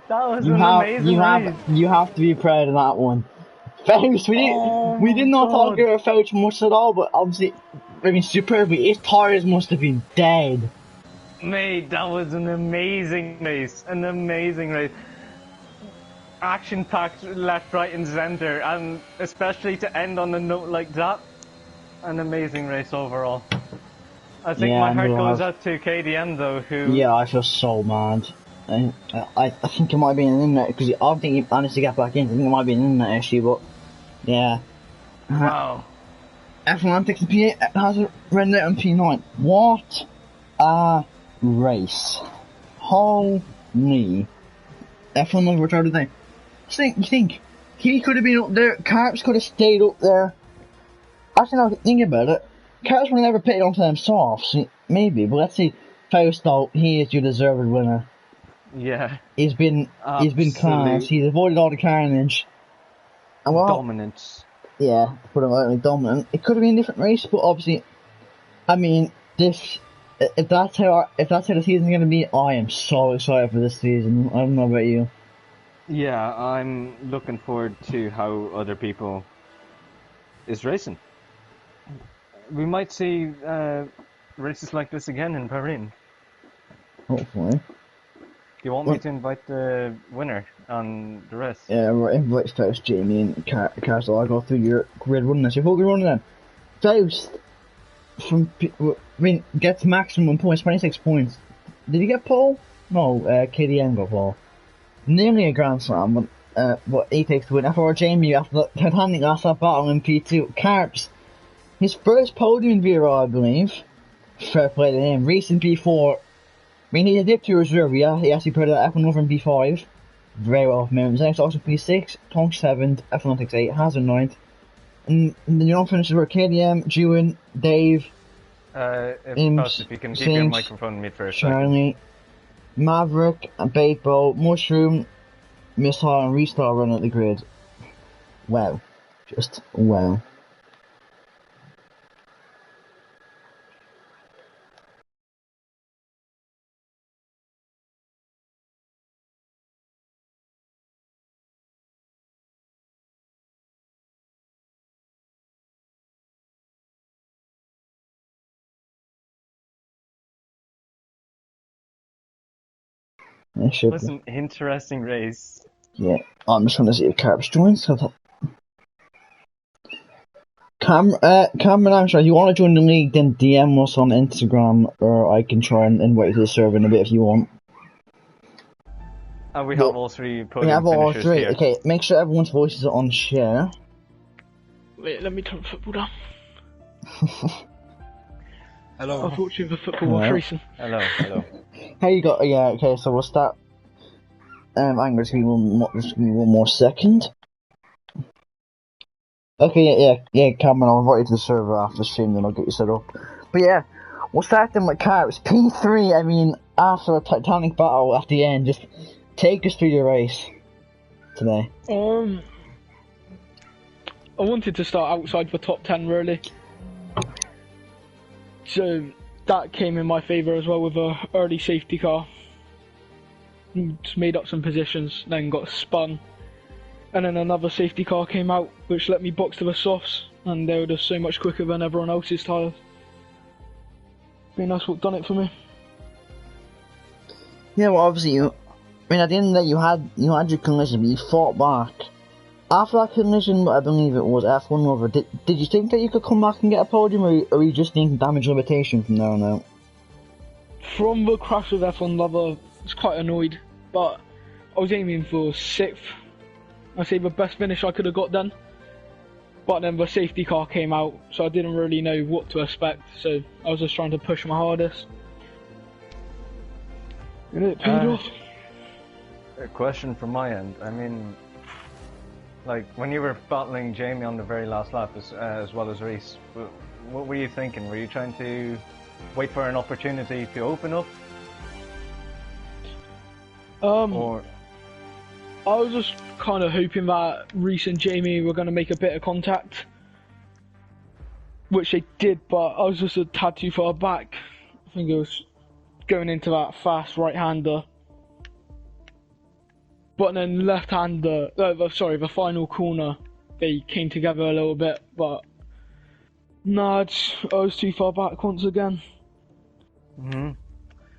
That was an amazing race. You have to be proud of that one. Faust, we did not talk about Faust much at all, but obviously, I mean, superbly, his tires must have been dead. Mate, that was an amazing race. An amazing race. Action-packed left, right, and centre, and especially to end on a note like that, an amazing race overall. I think my heart goes out to KDM though, who... Yeah, I feel so mad. I think it might be an internet, because I don't think he managed to get back in. I think it might be an internet issue, but yeah. Wow. F1 P8 has a rendered out on P9. What a race. Holy. F1 was retarded today. You think he could have been up there, Carps could have stayed up there. Actually, now think about it, Carps would have never pitted onto them softs, maybe, but let's see. Fausto, he is your deserved winner. Yeah. He's been class, he's avoided all the carnage. And dominance. Yeah, put him out dominant. It could have been a different race, but obviously, I mean, if that's how the season's gonna be, I am so excited for this season. I don't know about you. Yeah, I'm looking forward to how other people is racing. We might see races like this again in Bahrain. Hopefully. Do you want me to invite the winner and the rest? Yeah, right, invite Faust, Jamie, and Castle. I'll go through your grid running this. Your full grid running then. Faust, gets maximum points, 26 points. Did he get pole? No, KDM got pole. Nearly a Grand Slam, but he takes the win. After Jamie, after the Titanic last lap battle in P2. Carps, his first podium in Vrl, I believe. Fair play to him. Reese in P4. I mean, he did to reserve, yeah. He actually put F1 over in P5. Very well from him. Next, also P6, Tonk 7th, F1 takes 8, Hazard 9th. And the young finishers were KDM, Jewin, Dave, if you can keep your microphone mute for a second. Charlie, Maverick, Baitbo, Mushroom, Missile, and Restart run at the grid. Wow. Just wow. It was an interesting race. Yeah, I'm just trying to see if Carps joins. Cameron, I'm sorry, if you want to join the league, then DM us on Instagram, or I can try and invite you to the server in a bit if you want. And we have all 3 podium We have all finishers 3. here. Okay, make sure everyone's voices are on share. Wait, let me turn football down. Hello. I was watching the football watch recent. Hello. How you got? Yeah, okay, so we'll start. I'm just give me one more second. Okay, yeah, Cameron, I'll invite you to the server after the stream, then I'll get you set up. But yeah, we'll start them with Carps. P3, I mean, after a titanic battle at the end, just take us through your race today. I wanted to start outside the top 10, really. So that came in my favour as well with a early safety car. Just made up some positions, then got spun. and then another safety car came out, which let me box to the softs, and they were just so much quicker than everyone else's tyres. I think that's what done it for me. Yeah, well, obviously, at the end of the day, you had your collision, but you fought back. After that collision, I believe it was F1 over, did you think that you could come back and get a podium, or were you just thinking damage limitation from there on out? From the crash with F1 Lover, I was quite annoyed, but I was aiming for 6th. I'd say the best finish I could have got then. But then the safety car came out, so I didn't really know what to expect, so I was just trying to push my hardest. And it paid off. A question from my end. I mean, like, when you were battling Jamie on the very last lap, as well as Reese, what were you thinking? Were you trying to wait for an opportunity to open up? Or... I was just kind of hoping that Reese and Jamie were going to make a bit of contact, which they did, but I was just a tad too far back. I think it was going into that fast right-hander. But then left-hander, the final corner, they came together a little bit, but no, I was too far back once again.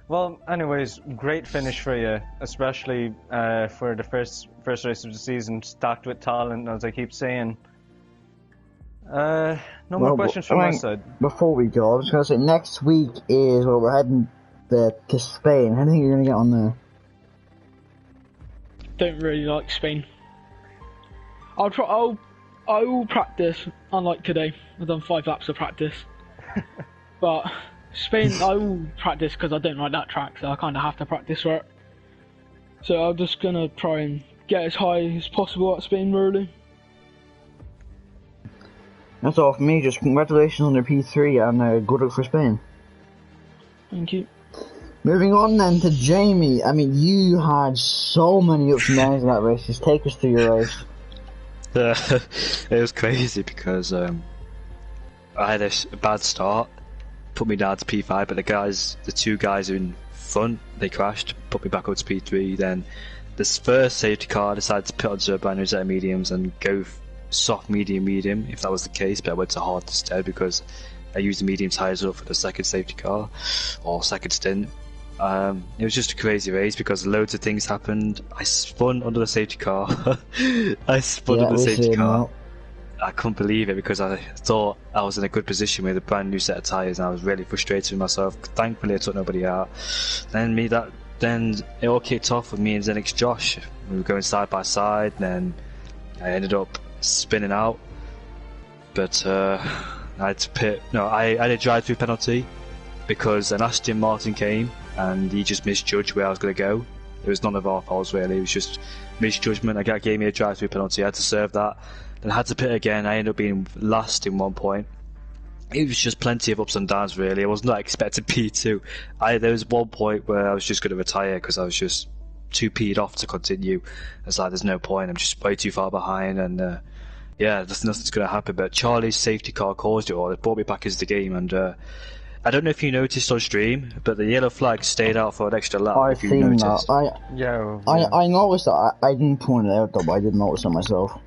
Well, anyways, great finish for you, especially for the first race of the season, stacked with talent, as I keep saying. No more questions from my side. Before we go, I was going to say, next week is where we're heading to Spain. How do you think you're going to get on there? Don't really like Spain. I will practice, unlike today. I've done 5 laps of practice. But Spain, I will practice because I don't like that track, so I kind of have to practice for it. So I'm just going to try and get as high as possible at Spain, really. That's all from me. Just congratulations on your P3 and good luck for Spain. Thank you. Moving on then to Jamie. I mean, you had so many ups and downs in that race. Just take us through your race. It was crazy because I had a bad start, put me down to P5, but the 2 guys in front, they crashed, put me back up to P3. Then this first safety car decided to put onto a brand new set of mediums and go soft medium, if that was the case, but I went to hard instead because I used the medium tyres up for the second safety car, or second stint. It was just a crazy race because loads of things happened. I spun under the safety car. I couldn't believe it because I thought I was in a good position with a brand new set of tyres, and I was really frustrated with myself. Thankfully I took nobody out. Then it all kicked off with me and Zenix Josh. We were going side by side, then I ended up spinning out. But I had to pit. No, I had a drive-through penalty because an Aston Martin came and he just misjudged where I was going to go. It was none of our faults really, it was just misjudgment. I gave me a drive-through penalty, I had to serve that. Then I had to pit again, I ended up being last in one point. It was just plenty of ups and downs really, I was not expecting P2. There was one point where I was just going to retire because I was just too peed off to continue. It's like there's no point, I'm just way too far behind, and nothing's going to happen. But Charlie's safety car caused it all, it brought me back into the game, and I don't know if you noticed on stream, but the yellow flag stayed out for an extra lap. I've seen that. I noticed that. I didn't point it out though, but I did notice it myself.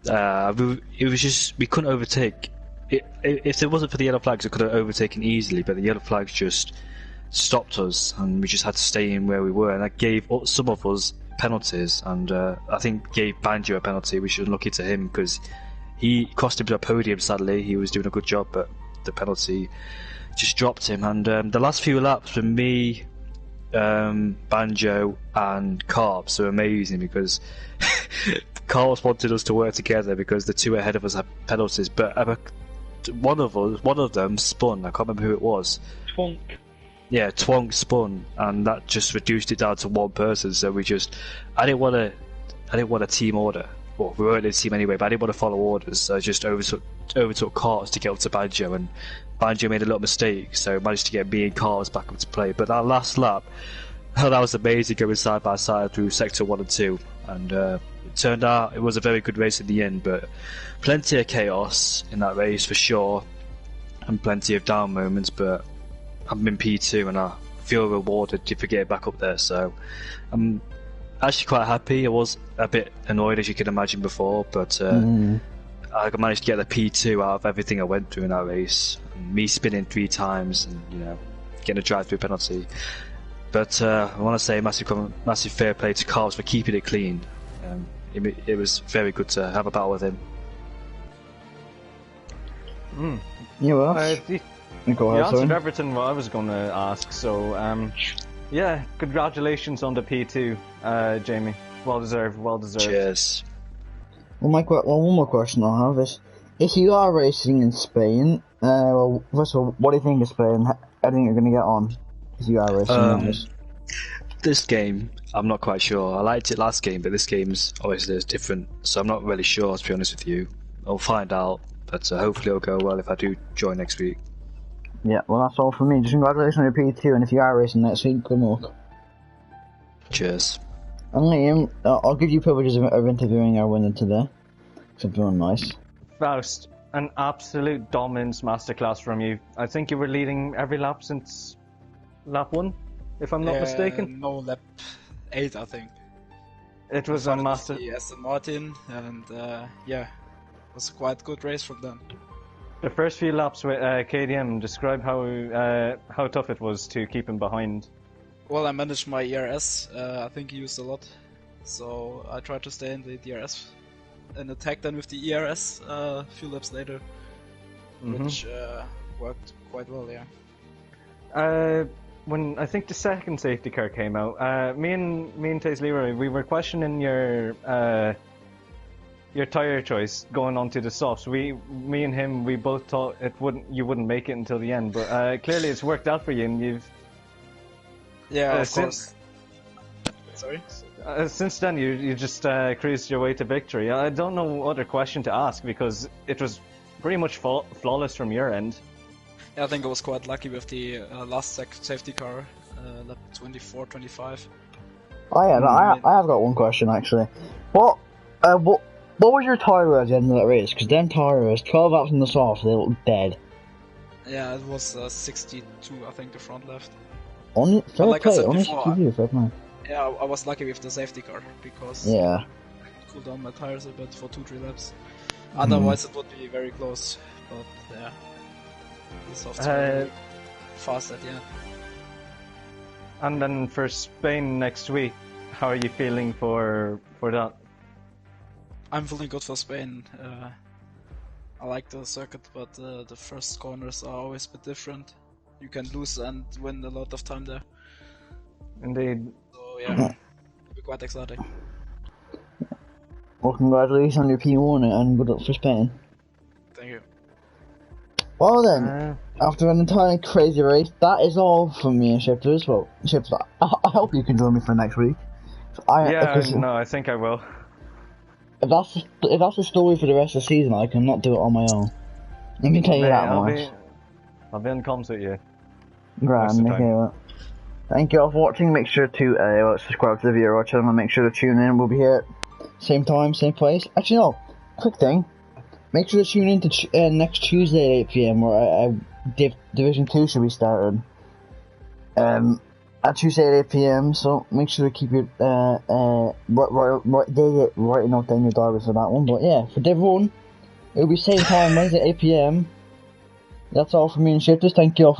It was just, we couldn't overtake. If it wasn't for the yellow flags, it could have overtaken easily, but the yellow flags just stopped us, and we just had to stay in where we were, and that gave some of us penalties, and I think gave Banjo a penalty, which was lucky to him, because he cost him to a podium, sadly. He was doing a good job, but the penalty just dropped him. And the last few laps for me, Banjo and Carps were amazing because Carps wanted us to work together because the 2 ahead of us had penalties, but one of them spun. I can't remember who it was. Twonk. Yeah, Twonk spun, and that just reduced it down to one person. So I didn't want a team order. Well, we weren't in a team anyway, but I didn't want to follow orders, so I just overtook Carts to get up to Banjo, and Banjo made a little mistake, so managed to get me and Carts back up to play. But that last lap, that was amazing, going side by side through sector 1 and 2, and it turned out it was a very good race in the end, but plenty of chaos in that race for sure, and plenty of down moments, but I'm in P2 and I feel rewarded for getting back up there, so actually quite happy. I was a bit annoyed, as you can imagine, before, but I managed to get the P2 out of everything I went through in that race. Me spinning 3 times and, getting a drive-through penalty. But I want to say massive fair play to Carves for keeping it clean. It was very good to have a battle with him. You will. Go You ahead, answered sorry. everything what I was going to ask, so yeah, congratulations on the P2, Jamie. Well deserved. Cheers. One more question I have is, if you are racing in Spain, well, first of all, what do you think of Spain? How do you think you're going to get on if you are racing in this? This game, I'm not quite sure. I liked it last game, but this game's obviously different, so I'm not really sure, to be honest with you. I'll find out, but hopefully it'll go well if I do join next week. Yeah, well, that's all from me. Just congratulations on your P2, and if you are racing next week, good luck. Cheers. And Liam, I'll give you privileges of interviewing our winner today. So feeling nice. Faust, an absolute dominance masterclass from you. I think you were leading every lap since lap 1, if I'm not mistaken. No, lap 8, I think. It was a master. The Aston Martin, and it was a quite good race from them. The first few laps with KDM, describe how tough it was to keep him behind. Well, I managed my ERS. I think he used a lot, so I tried to stay in the DRS and attack then with the ERS a few laps later, which worked quite well. Yeah. When I think the second safety car came out, me and Taze Leroy, we were questioning your tire choice going onto the softs. Me and him, we both thought you wouldn't make it until the end, but clearly it's worked out for you, and you've. Yeah, of course. Sorry. Since then, you just cruised your way to victory. I don't know what other question to ask because it was pretty much flawless from your end. Yeah, I think I was quite lucky with the last safety car, lap 24, 25. Oh yeah, I have got one question actually. What was your tyre at the end of that race? Because them tyres, 12 laps in the soft, they look dead. Yeah, it was 62, I think, the front left. Only fair like I play, said only before, 62, fair play. Yeah, I was lucky with the safety car because Yeah. I could cool down my tires a bit for 2-3 laps. Otherwise, it would be very close. But yeah, the softs were very fast at the end. And then for Spain next week, how are you feeling for that? I'm feeling good for Spain. I like the circuit, but the first corners are always a bit different. You can lose and win a lot of time there. Indeed. So yeah, it'll be quite exciting. Well, congratulations on your P1 and good luck for Spain. Thank you. Well then, after an entirely crazy race, that is all from me and Shifters. Well, Shifters, I hope you can join me for next week. I think I will. If that's the story for the rest of the season, I cannot do it on my own. Let me tell you that much. I'll be in comms with you. Grand, okay. Thank you all for watching. Make sure to subscribe to the VRO channel and make sure to tune in. We'll be here same time, same place. Actually, no. Quick thing. Make sure to tune in to next Tuesday at 8 PM where Division 2 should be started. At Tuesday at 8 PM, so make sure to keep your writing out down your diaries for that one. But yeah, for Div 1, it'll be same time Wednesday at 8 PM. That's all from me and Shifters. Thank you all for